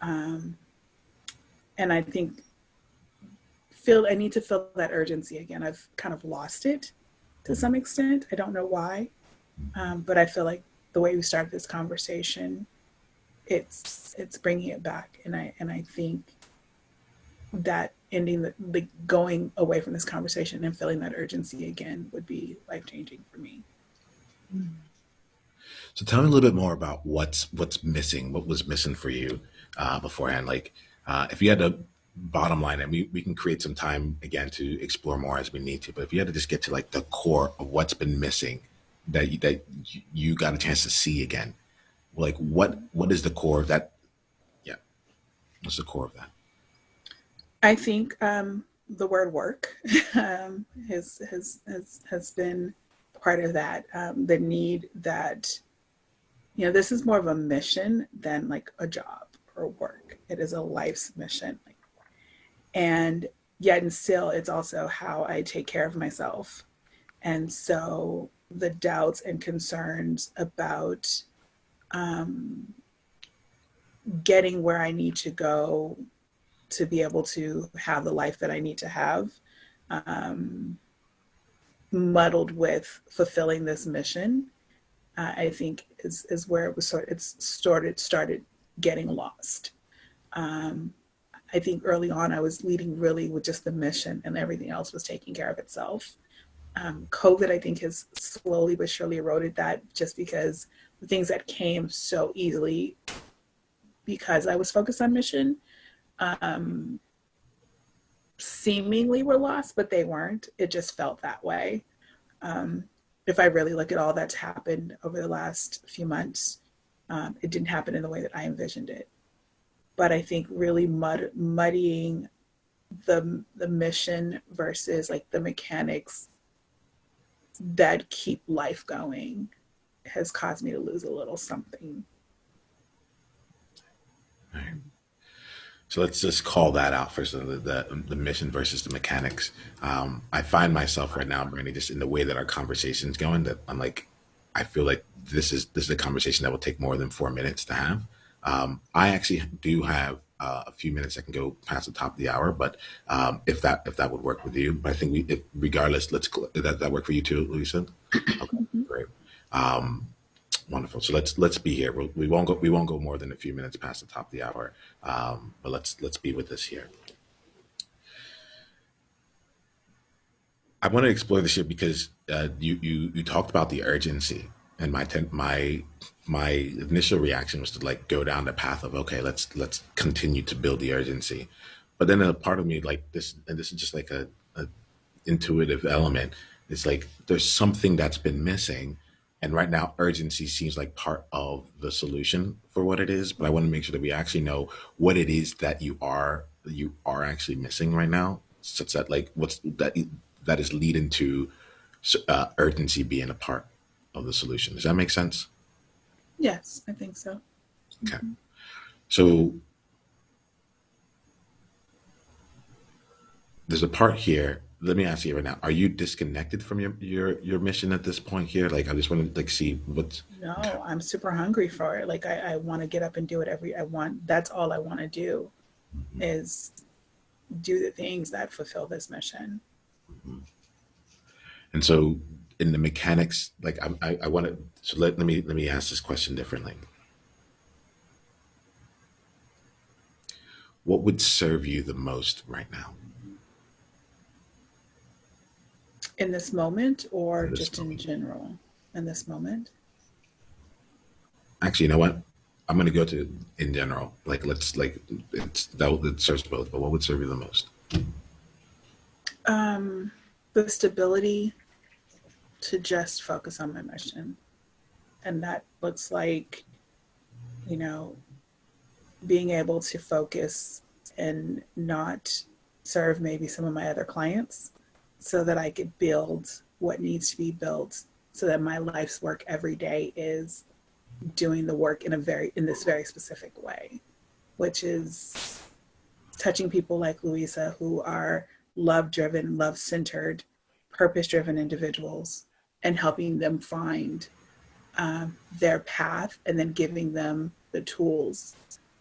[SPEAKER 3] Um, and I think I need to feel that urgency again. I've kind of lost it to some extent. I don't know why, but I feel like the way we started this conversation, it's bringing it back, and I think that ending the going away from this conversation and feeling that urgency again would be life changing for me.
[SPEAKER 1] So tell me a little bit more about what's missing. What was missing for you beforehand? Like, if you had to bottom line, and we can create some time again to explore more as we need to. But if you had to just get to like the core of what's been missing that you got a chance to see again, like what is the core of that? Yeah, what's the core of that?
[SPEAKER 3] I think the word work has been part of that. The need that, this is more of a mission than like a job or work. It is a life's mission. And yet and still, it's also how I take care of myself. And so the doubts and concerns about um, getting where I need to go to be able to have the life that I need to have, um, muddled with fulfilling this mission, I think is where it's started getting lost. Um, I think early on I was leading really with just the mission, and everything else was taking care of itself. COVID, I think, has slowly but surely eroded that, just because the things that came so easily because I was focused on mission, um, seemingly were lost, but they weren't. It just felt that way. Um, if I really look at all that's happened over the last few months, it didn't happen in the way that I envisioned it. But I think really muddying the mission versus like the mechanics that keep life going has caused me to lose a little something.
[SPEAKER 1] All right. So let's just call that out first, the mission versus the mechanics. I find myself right now, Brandy, just in the way that our conversation's going, that I'm like, I feel like this is a conversation that will take more than 4 minutes to have. I actually do have a few minutes that can go past the top of the hour, but if that would work with you, but I think regardless, that work for you too, Lisa. Okay,
[SPEAKER 3] Mm-hmm.
[SPEAKER 1] great. Um, Wonderful. So let's be here. We won't go more than a few minutes past the top of the hour. But let's be with us here. I want to explore this here because you talked about the urgency, and my initial reaction was to like go down the path of, okay, let's continue to build the urgency, but then a part of me, like this, and this is just like a intuitive element. It's like there's something that's been missing. And right now, urgency seems like part of the solution for what it is. But I want to make sure that we actually know what it is that you are actually missing right now, such that like what's that is leading to urgency being a part of the solution. Does that make sense?
[SPEAKER 3] Yes, I think so.
[SPEAKER 1] Okay.
[SPEAKER 3] Mm-hmm.
[SPEAKER 1] So there's a part here. Let me ask you right now: are you disconnected from your mission at this point here? Like, I just want to like see what's. Okay.
[SPEAKER 3] No, I'm super hungry for it. Like I want to get up and do it I want, that's all I want to do, is do the things that fulfill this mission.
[SPEAKER 1] And so in the mechanics, like I want to. So let me ask this question differently. What would serve you the most right now
[SPEAKER 3] In this moment or
[SPEAKER 1] in this
[SPEAKER 3] just in
[SPEAKER 1] moment?
[SPEAKER 3] general? in this moment?
[SPEAKER 1] Actually, you know what? I'm going to go to in general. Like, let's like it serves both, but what would serve you the most?
[SPEAKER 3] Um, the stability to just focus on my mission. And that looks like, you know, being able to focus and not serve maybe some of my other clients so that I could build what needs to be built so that my life's work every day is doing the work in this very specific way, which is touching people like Louisa who are love driven, love centered, purpose driven individuals and helping them find their path and then giving them the tools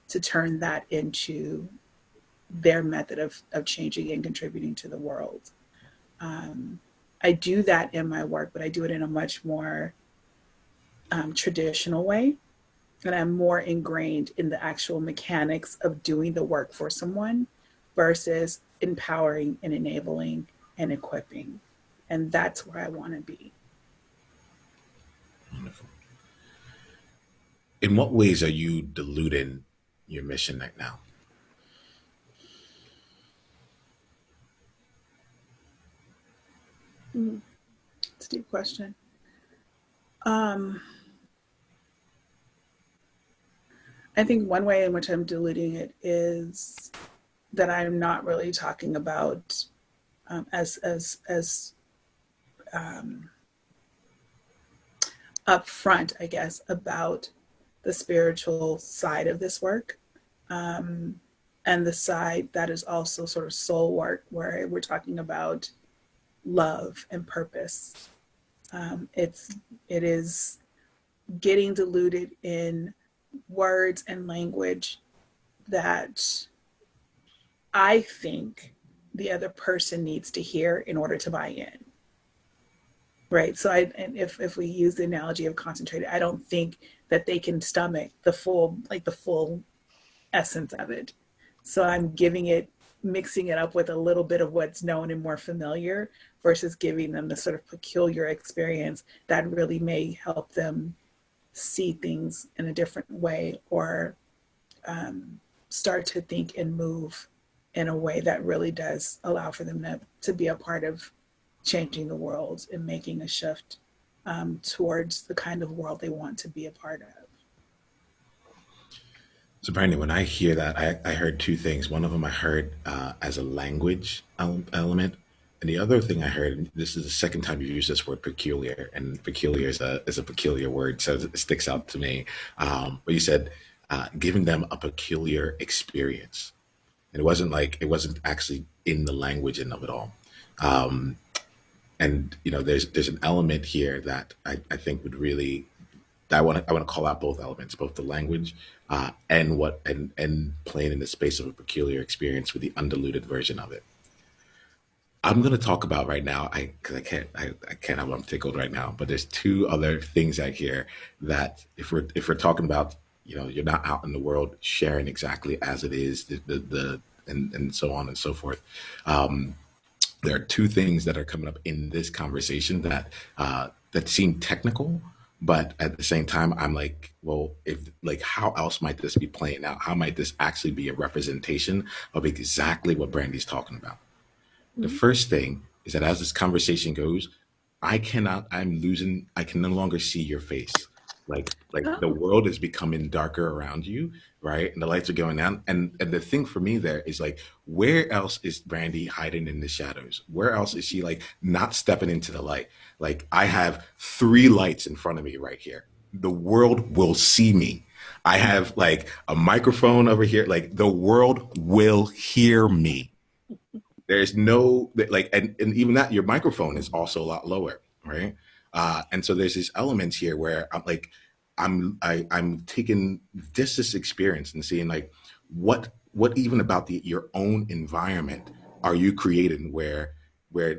[SPEAKER 3] to turn that into their method of changing and contributing to the world. Um, I do that in my work, but I do it in a much more traditional way. And I'm more ingrained in the actual mechanics of doing the work for someone versus empowering and enabling and equipping. And that's where I want to be.
[SPEAKER 1] Wonderful. In what ways are you diluting your mission right now?
[SPEAKER 3] Mm, it's a deep question. Um, I think one way in which I'm diluting it is that I'm not really talking about as um, upfront, I guess, about the spiritual side of this work, um, and the side that is also sort of soul work, where we're talking about love and purpose. It is getting diluted in words and language that I think the other person needs to hear in order to buy in. Right. So and if we use the analogy of concentrated, I don't think that they can stomach the full essence of it. So I'm giving it, mixing it up with a little bit of what's known and more familiar versus giving them the sort of peculiar experience that really may help them see things in a different way or start to think and move in a way that really does allow for them to be a part of changing the world and making a shift towards the kind of world they want to be a part of.
[SPEAKER 1] So, Brandon, when I hear that, I heard two things. One of them I heard as a language element, and the other thing I heard. This is the second time you use this word peculiar, and peculiar is a peculiar word, so it sticks out to me. But you said giving them a peculiar experience, and it wasn't actually in the language and of it all. Um, and there's an element here that I think would really I want to call out both elements, both the language and what and playing in the space of a peculiar experience with the undiluted version of it. I'm going to talk about right now. Because I can't help. I'm tickled right now. But there's two other things out here that if we're talking about, you're not out in the world sharing exactly as it is, the and so on and so forth. Um, there are two things that are coming up in this conversation that seem technical, but at the same time, I'm like, well, if like, how else might this be playing out? How might this actually be a representation of exactly what Brandy's talking about? The
[SPEAKER 3] Mm-hmm.
[SPEAKER 1] first thing is that as this conversation goes, I can no longer see your face. Like the
[SPEAKER 3] Oh.
[SPEAKER 1] world is becoming darker around you, right? And the lights are going down. And the thing for me there is like, where else is Brandy hiding in the shadows? Where else is she like not stepping into the light? Like I have three lights in front of me right here. The world will see me. I have like a microphone over here. Like the world will hear me. There's no like, and even that your microphone is also a lot lower, right? And so there's these elements here where I'm like, I'm taking this experience and seeing like what even about your own environment are you creating where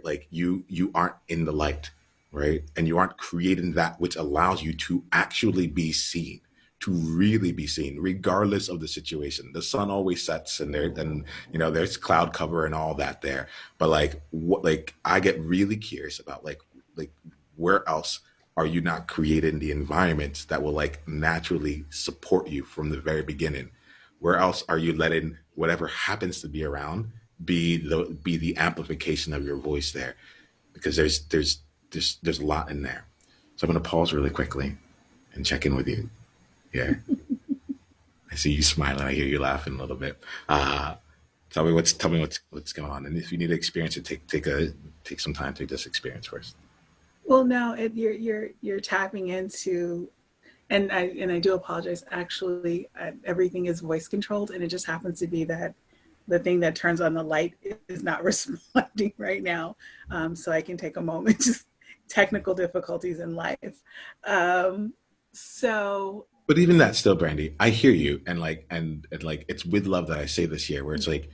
[SPEAKER 1] like you aren't in the light, right? And you aren't creating that which allows you to actually be seen, to really be seen regardless of the situation. The sun always sets and there's cloud cover and all that there, but like what, like I get really curious about like where else are you not creating the environments that will like naturally support you from the very beginning? Where else are you letting whatever happens to be around be the amplification of your voice there? Because there's a lot in there. So I'm going to pause really quickly and check in with you. Yeah, I see you smiling. I hear you laughing a little bit. Tell me what's going on. And if you need to experience it, take some time to just experience first.
[SPEAKER 3] Well, no, you're tapping into, and I do apologize. Actually, everything is voice controlled, and it just happens to be that the thing that turns on the light is not responding right now. So I can take a moment. Just technical difficulties in life. Um, so
[SPEAKER 1] But even that still, Brandy, I hear you, and like it's with love that I say this here, where it's like,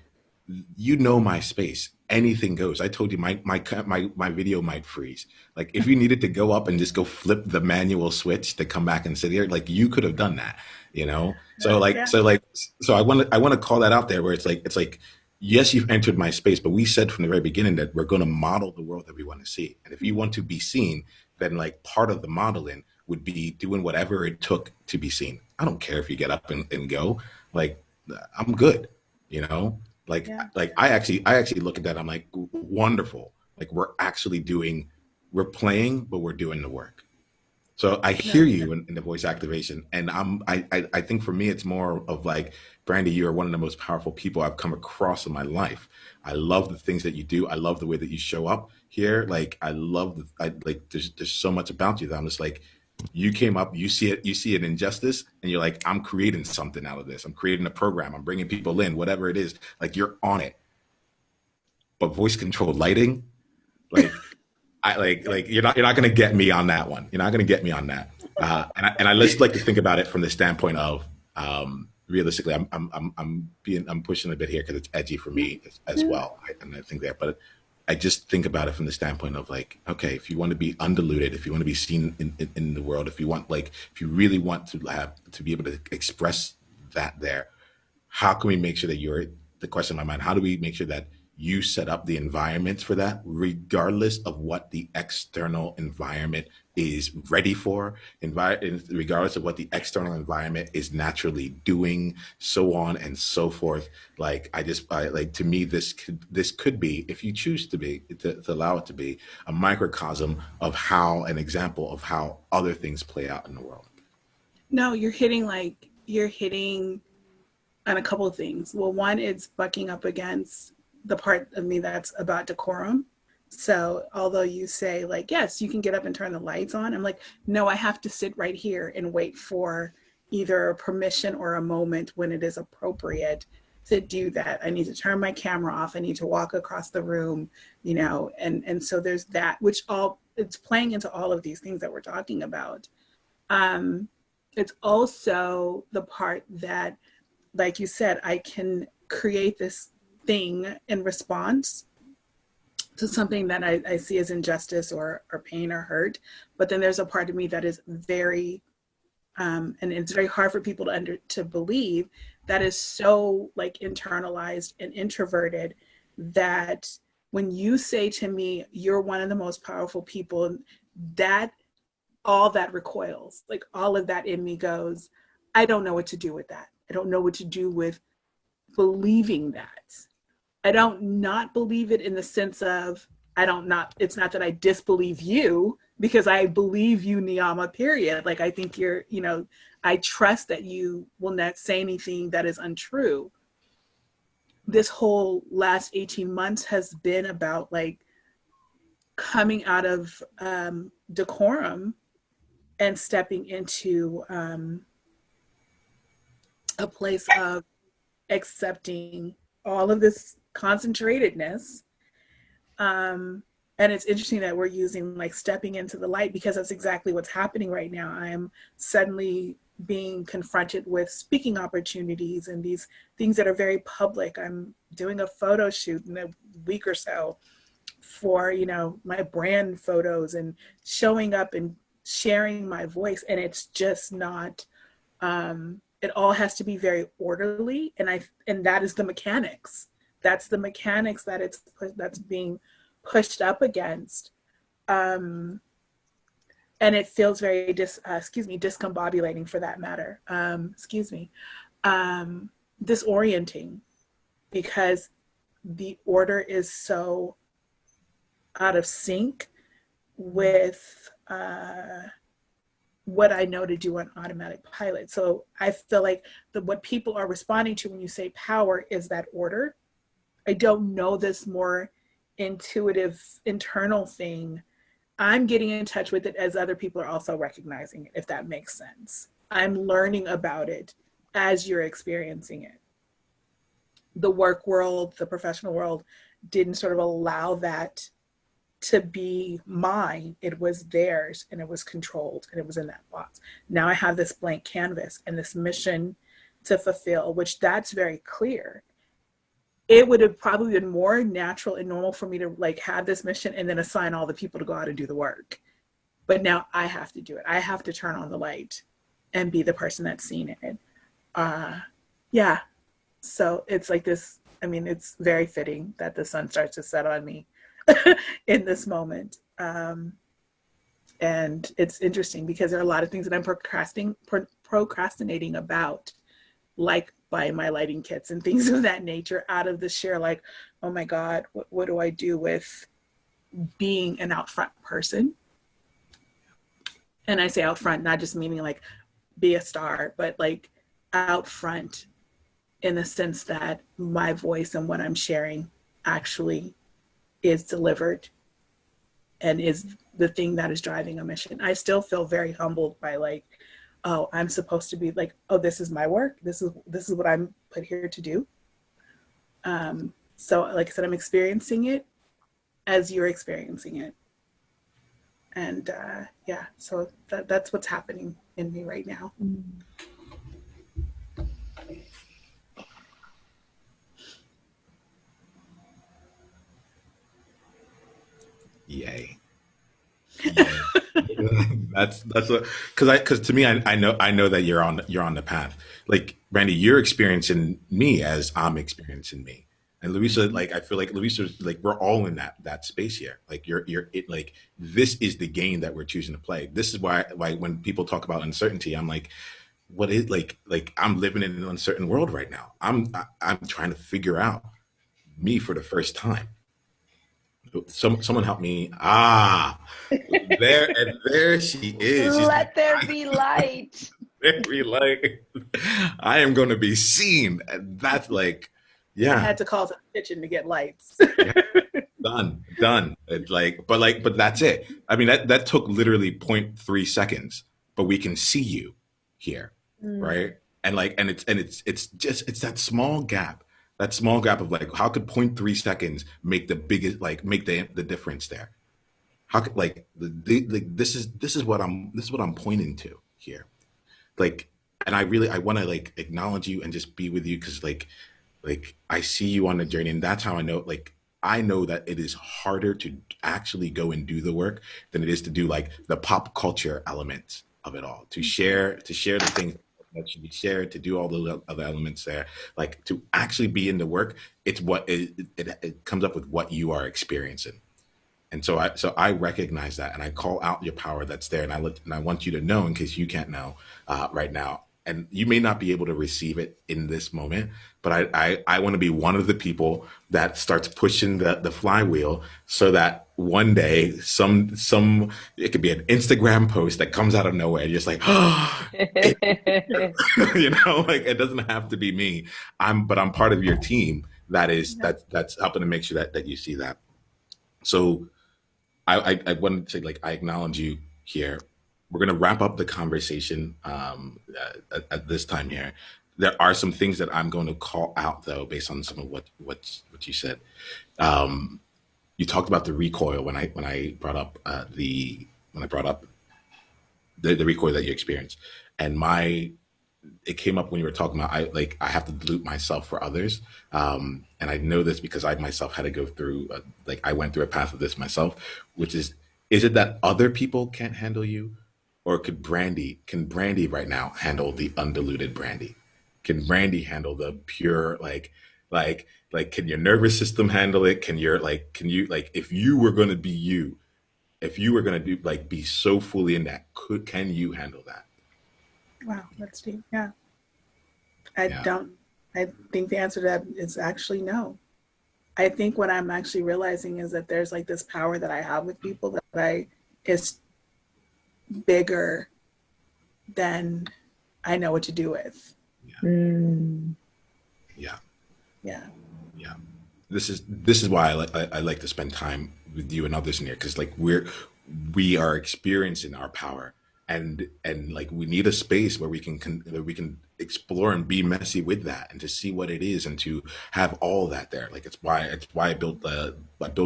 [SPEAKER 1] you know, my space, anything goes. I told you my video might freeze. Like if you needed to go up and just go flip the manual switch to come back and sit here, like you could have done that, you know.
[SPEAKER 3] yeah,
[SPEAKER 1] So I want to call that out there, where it's like yes, you've entered my space, but we said from the very beginning that we're going to model the world that we want to see, and if you want to be seen, then like part of the modeling would be doing whatever it took to be seen. I don't care if you get up and go. Like I'm good, you know.
[SPEAKER 3] yeah,
[SPEAKER 1] I actually look at that. I'm like wonderful. Like we're playing, but we're doing the work. So I hear
[SPEAKER 3] no,
[SPEAKER 1] you in the voice activation, and I think for me it's more of like, Brandy, you are one of the most powerful people I've come across in my life. I love the things that you do. I love the way that you show up here. Like I love I like there's so much about you that I'm just like, you came up, you see an injustice, and you're like, I'm creating something out of this. I'm creating a program. I'm bringing people in, whatever it is. Like you're on it. But voice controlled lighting, like you're not going to get me on that one. You're not going to get me on that. And I just like to think about it from the standpoint of, realistically, I'm pushing a bit here because it's edgy for me as
[SPEAKER 3] no,
[SPEAKER 1] well. And I think that, but I just think about it from the standpoint of like, okay, if you want to be undiluted, if you want to be seen in the world, if you really want to be able to express that there, how can we make sure that you're the question in my mind, how do we make sure that you set up the environments for that, regardless of what the external environment is ready for, regardless of what the external environment is naturally doing, so on and so forth. Like like to me, this could be, if you choose to allow it to be, a microcosm of how an example of how other things play out in the world.
[SPEAKER 3] no. You're hitting on a couple of things. Well, one is bucking up against the part of me that's about decorum. So although you say like, yes, you can get up and turn the lights on, I'm like, no, I have to sit right here and wait for either permission or a moment when it is appropriate to do that. I need to turn my camera off. I need to walk across the room, and so there's that, which all it's playing into all of these things that we're talking about. Um, it's also the part that, like you said, I can create this thing in response to something that I see as injustice or pain or hurt. But then there's a part of me that is very, and it's very hard for people to believe, that is so like internalized and introverted, that when you say to me, you're one of the most powerful people, that all that recoils, like all of that in me goes, I don't know what to do with that. I don't know what to do with believing that. I don't not believe it in the sense of, I don't not, it's not that I disbelieve you, because I believe you, Niyama, period. Like I think I trust that you will not say anything that is untrue. This whole last 18 months has been about like coming out of decorum and stepping into a place of accepting all of this concentratedness. And it's interesting that we're using like stepping into the light, because that's exactly what's happening right now. I am suddenly being confronted with speaking opportunities and these things that are very public. I'm doing a photo shoot in a week or so for, my brand photos, and showing up and sharing my voice. And it's just not, it all has to be very orderly. And that is the mechanics. That's the mechanics that's being pushed up against. And and it feels very discombobulating for that matter. Um, Disorienting, because the order is so out of sync with what I know to do on automatic pilot. So I feel like what people are responding to when you say power is that order. I don't know this more intuitive internal thing. I'm getting in touch with it as other people are also recognizing it, if that makes sense. I'm learning about it as you're experiencing it. The work world, the professional world didn't sort of allow that to be mine. It was theirs, and it was controlled, and it was in that box. Now I have this blank canvas and this mission to fulfill, which that's very clear. It would have probably been more natural and normal for me to like have this mission and then assign all the people to go out and do the work. But now I have to do it. I have to turn on the light and be the person that's seen it. Uh, yeah. So it's like this. I mean, it's very fitting that the sun starts to set on me in this moment. And it's interesting because there are a lot of things that I'm procrastinating about, like buying my lighting kits and things of that nature, out of the sheer like, oh my God, what do I do with being an out front person? And I say out front, not just meaning like be a star, but like out front in the sense that my voice and what I'm sharing actually is delivered and is the thing that is driving a mission. I still feel very humbled by like, oh, I'm supposed to be like, oh, this is my work. This is what I'm put here to do. So like I said, I'm experiencing it as you're experiencing it. And yeah, so that's what's happening in me right now.
[SPEAKER 1] Yay. Yeah. That's what, because to me I know that you're on the path. Like Randy, you're experiencing me as I'm experiencing me. And Louisa, like I feel like Louisa, like we're all in that space here. Like you're it like this is the game that we're choosing to play. This is why when people talk about uncertainty, I'm like, what is like I'm living in an uncertain world right now. I'm trying to figure out me for the first time. Someone help me. There and there she is. She's like,
[SPEAKER 2] Let there be light.
[SPEAKER 1] very like, I am going to be seen. And that's like,
[SPEAKER 3] I
[SPEAKER 1] yeah,
[SPEAKER 3] had to call to the kitchen to get lights.
[SPEAKER 1] yeah, done. It's but that's it. I mean, that took literally 0.3 seconds, but we can see you here,
[SPEAKER 3] Mm.
[SPEAKER 1] right? And it's that small gap of like, how could 0.3 seconds make the biggest, like make the difference there? How could like this is what I'm pointing to here, like, and I want to like acknowledge you and just be with you because like I see you on the journey, and that's how I know that it is harder to actually go and do the work than it is to do like the pop culture elements of it all, to share the things that should be shared, to do all the other elements there, like to actually be in the work. It's what it comes up with what you are experiencing. And so I recognize that, and I call out your power that's there, and I want you to know in case you can't know right now, and you may not be able to receive it in this moment, but I want to be one of the people that starts pushing the flywheel so that one day some it could be an Instagram post that comes out of nowhere, and you're just like, oh, like it doesn't have to be me. But I'm part of your team
[SPEAKER 3] Yeah.
[SPEAKER 1] that's helping to make sure that you see that. So I wanted to say, like, I acknowledge you here. We're going to wrap up the conversation at this time here. There are some things that I'm going to call out, though, based on some of what you said. Um, you talked about the recoil when I brought up the recoil that you experienced, and my it came up when you were talking about I have to dilute myself for others, and I know this because I myself had to go through like I went through a path of this myself, which is it that other people can't handle you, or can Brandy right now handle the undiluted Brandy? Can Brandy handle the pure like can your nervous system handle it? Can you, like, if you were going to be you If you were gonna do like be so fully in that, can you handle that?
[SPEAKER 3] Wow, that's deep. Yeah. I
[SPEAKER 1] Yeah.
[SPEAKER 3] don't, I think the answer to that is actually no. I think what I'm actually realizing is that there's like this power that I have with people that I is bigger than I know what to do with.
[SPEAKER 1] Yeah.
[SPEAKER 2] Mm.
[SPEAKER 1] Yeah.
[SPEAKER 3] Yeah.
[SPEAKER 1] Yeah. This is why I like to spend time with you and others in here, because like we are experiencing our power, and like we need a space where where we can explore and be messy with that, and to see what it is, and to have all that there. Like it's why I build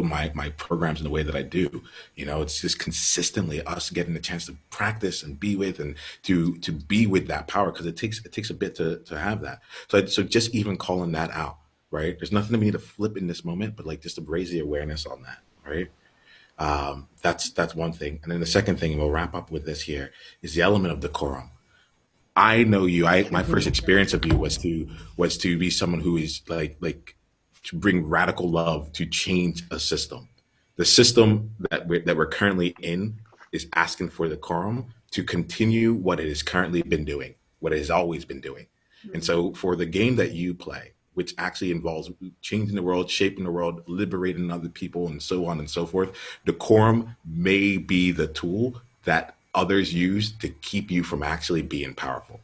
[SPEAKER 1] my programs in the way that I do. You know, it's just consistently us getting the chance to practice and be with, and to be with that power, because it takes a bit to have that. So just even calling that out, right? There's nothing that we need to flip in this moment, but like just to raise the awareness on that, right? That's one thing. And then the second thing, and we'll wrap up with this here, is the element of decorum. I know you. I My first
[SPEAKER 2] Mhm.
[SPEAKER 1] experience of you was to be someone who is like to bring radical love to change a system. The system that we're currently in is asking for the quorum to continue what it has currently been doing, what it has always been doing. And
[SPEAKER 3] Mm.
[SPEAKER 1] so for the game that you play, which actually involves changing the world, shaping the world, liberating other people, and so on and so forth, decorum may be the tool that others use to keep you from actually being powerful.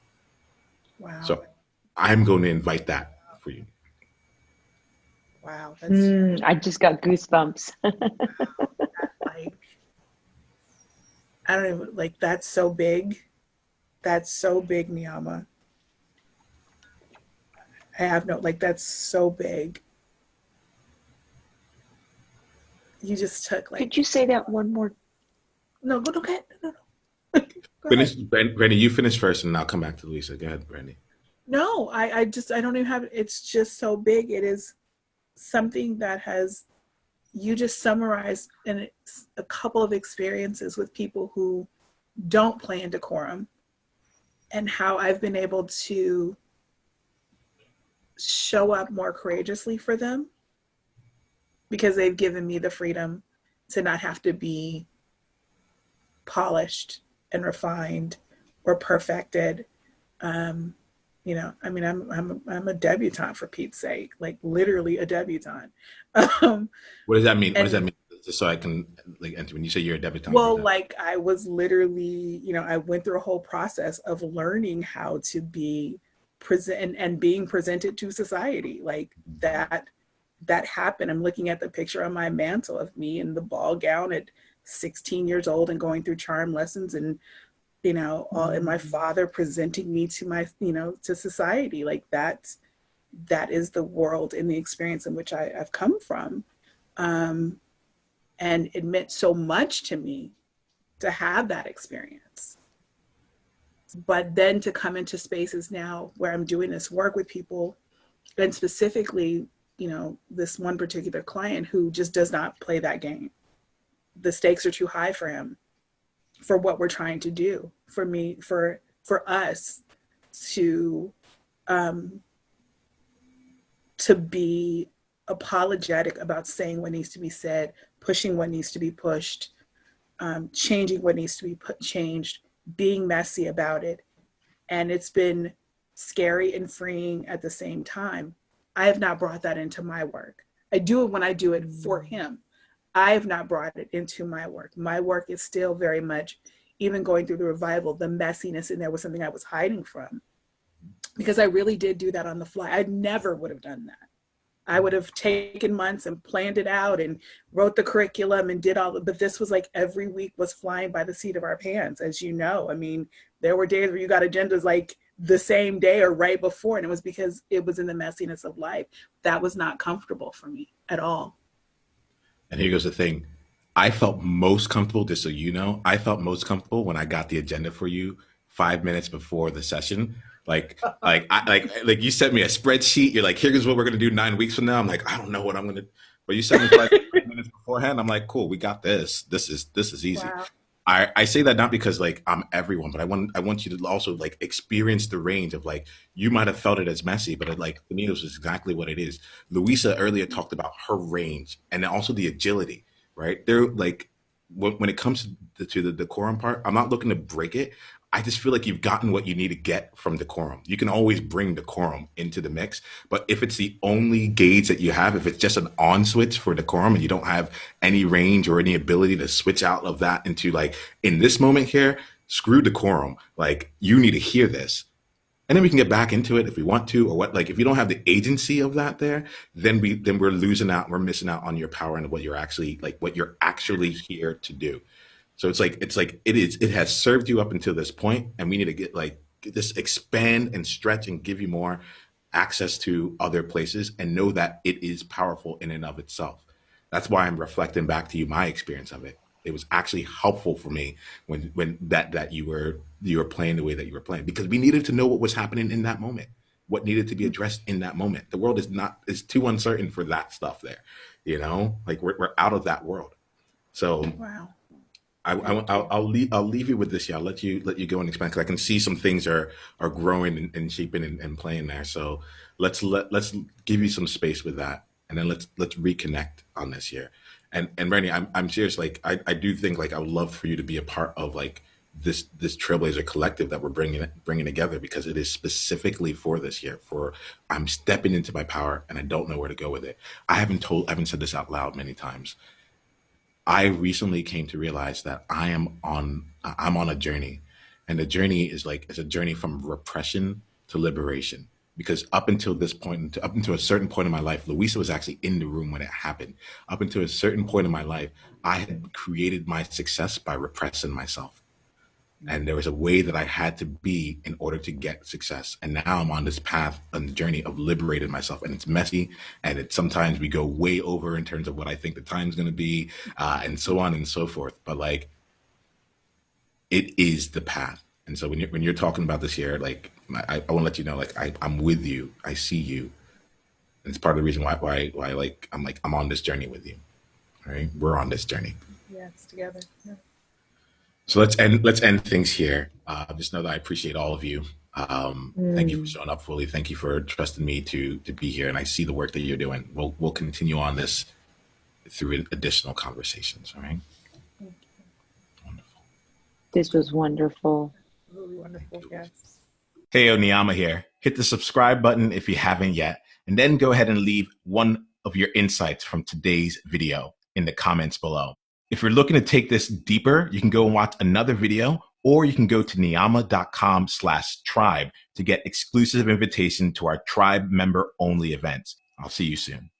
[SPEAKER 3] Wow.
[SPEAKER 1] So I'm going to invite that for you.
[SPEAKER 3] Wow. That's
[SPEAKER 2] Mm. I just got goosebumps.
[SPEAKER 3] like, I don't even, like, that's so big. That's so big, Niyama. I have no, like, that's so big. You just took
[SPEAKER 2] Could you
[SPEAKER 3] like,
[SPEAKER 2] say that one more?
[SPEAKER 3] no, go ahead. No, no. Go ahead.
[SPEAKER 1] Finish, Brandy. You finish first, and I'll come back to Lisa. Go ahead, Brandy.
[SPEAKER 3] No, I just, I don't even have, it's just so big. It is something that has, you just summarized in a couple of experiences with people who don't play in decorum, and how I've been able to show up more courageously for them because they've given me the freedom to not have to be polished and refined or perfected. Um, I mean, I'm a debutante, for Pete's sake, like literally a debutante. Um,
[SPEAKER 1] What does that mean? What does that
[SPEAKER 3] and
[SPEAKER 1] mean? Just so I can like enter. When you say you're a debutante, what does
[SPEAKER 3] well,
[SPEAKER 1] that mean?
[SPEAKER 3] like I was literally, I went through a whole process of learning how to be present and being presented to society. Like that happened. I'm looking at the picture on my mantle of me in the ball gown at 16 years old and going through charm lessons, and and my father presenting me to to society. Like that is the world and the experience in which I've come from. Um, and it meant so much to me to have that experience. But then to come into spaces now where I'm doing this work with people, and specifically, this one particular client who just does not play that game. The stakes are too high for him, for what we're trying to do, for me, for us to um, to be apologetic about saying what needs to be said, pushing what needs to be pushed, changing what needs to be changed, being messy about it. And it's been scary and freeing at the same time. I have not brought that into my work. I do it when I do it for him. I have not brought it into my work. My work is still very much, even going through the revival, the messiness in there was something I was hiding from, because I really did do that on the fly. I never would have done that. I would have taken months and planned it out and wrote the curriculum and did all of, but this was like every week was flying by the seat of our pants, as you know. I mean, there were days where you got agendas like the same day or right before, and it was because it was in the messiness of life. That was not comfortable for me at all.
[SPEAKER 1] And here goes the thing. I felt most comfortable, just so you know, I felt most comfortable when I got the agenda for you 5 minutes before the session. Like you sent me a spreadsheet. You're like, here's what we're gonna do 9 weeks from now. I'm like, I don't know what I'm gonna. But you sent me 5 minutes beforehand. I'm like, cool, we got this. This is easy.
[SPEAKER 3] Wow.
[SPEAKER 1] I say that not because like I'm everyone, but I want you to also like experience the range of like you might have felt it as messy, but like to me, this is exactly what it is. Louisa earlier talked about her range and also the agility, right? They're like when it comes to the decorum part, I'm not looking to break it. I just feel like you've gotten what you need to get from decorum. You can always bring decorum into the mix, but if it's the only gauge that you have, if it's just an on switch for decorum and you don't have any range or any ability to switch out of that into like in this moment here, screw decorum. Like you need to hear this, and then we can get back into it if we want to, or what. Like if you don't have the agency of that there, then we're losing out. We're missing out on your power and what you're actually like what you're actually here to do. So it has served you up until this point, and we need to get like this expand and stretch and give you more access to other places and know that it is powerful in and of itself. That's why I'm reflecting back to you my experience of it. It was actually helpful for me when that you were playing the way that you were playing, because we needed to know what was happening in that moment, what needed to be addressed in that moment. The world is too uncertain for that stuff there, like we're out of that world. So
[SPEAKER 3] Wow.
[SPEAKER 1] I'll leave you with this. Yeah, I'll let you go and expand, because I can see some things are growing and shaping and playing there. So let's give you some space with that, and then let's reconnect on this here. And Bernie, I'm serious. Like I do think like I would love for you to be a part of like this Trailblazer collective that we're bringing together, because it is specifically for this year. For I'm stepping into my power and I don't know where to go with it. I haven't said this out loud many times. I recently came to realize that I'm on a journey, and the journey is like it's a journey from repression to liberation. Because up until this point, up until a certain point in my life, Louisa was actually in the room when it happened. Up until a certain point in my life, I had created my success by repressing myself, and there was a way that I had to be in order to get success. And now I'm on this path, on the journey of liberating myself, and it's messy, and it sometimes we go way over in terms of what I think the time's going to be, and so on and so forth. But like, it is the path. And so when you're talking about this here, like I want to let you know, like I'm with you, I see you, and it's part of the reason why like I'm on this journey with you. All right, we're on this journey.
[SPEAKER 3] Yeah, it's together. Yeah.
[SPEAKER 1] So let's end things here. Just know that I appreciate all of you. Thank you for
[SPEAKER 2] Mm.
[SPEAKER 1] showing up fully. Thank you for trusting me to be here, and I see the work that you're doing. We'll continue on this through additional conversations. All right.
[SPEAKER 3] Thank you.
[SPEAKER 1] Wonderful.
[SPEAKER 2] This was wonderful.
[SPEAKER 3] Really wonderful. Yes.
[SPEAKER 1] Hey, Oniyama here. Hit the subscribe button if you haven't yet, and then go ahead and leave one of your insights from today's video in the comments below. If you're looking to take this deeper, you can go and watch another video, or you can go to niyama.com/tribe to get exclusive invitation to our tribe member only events. I'll see you soon.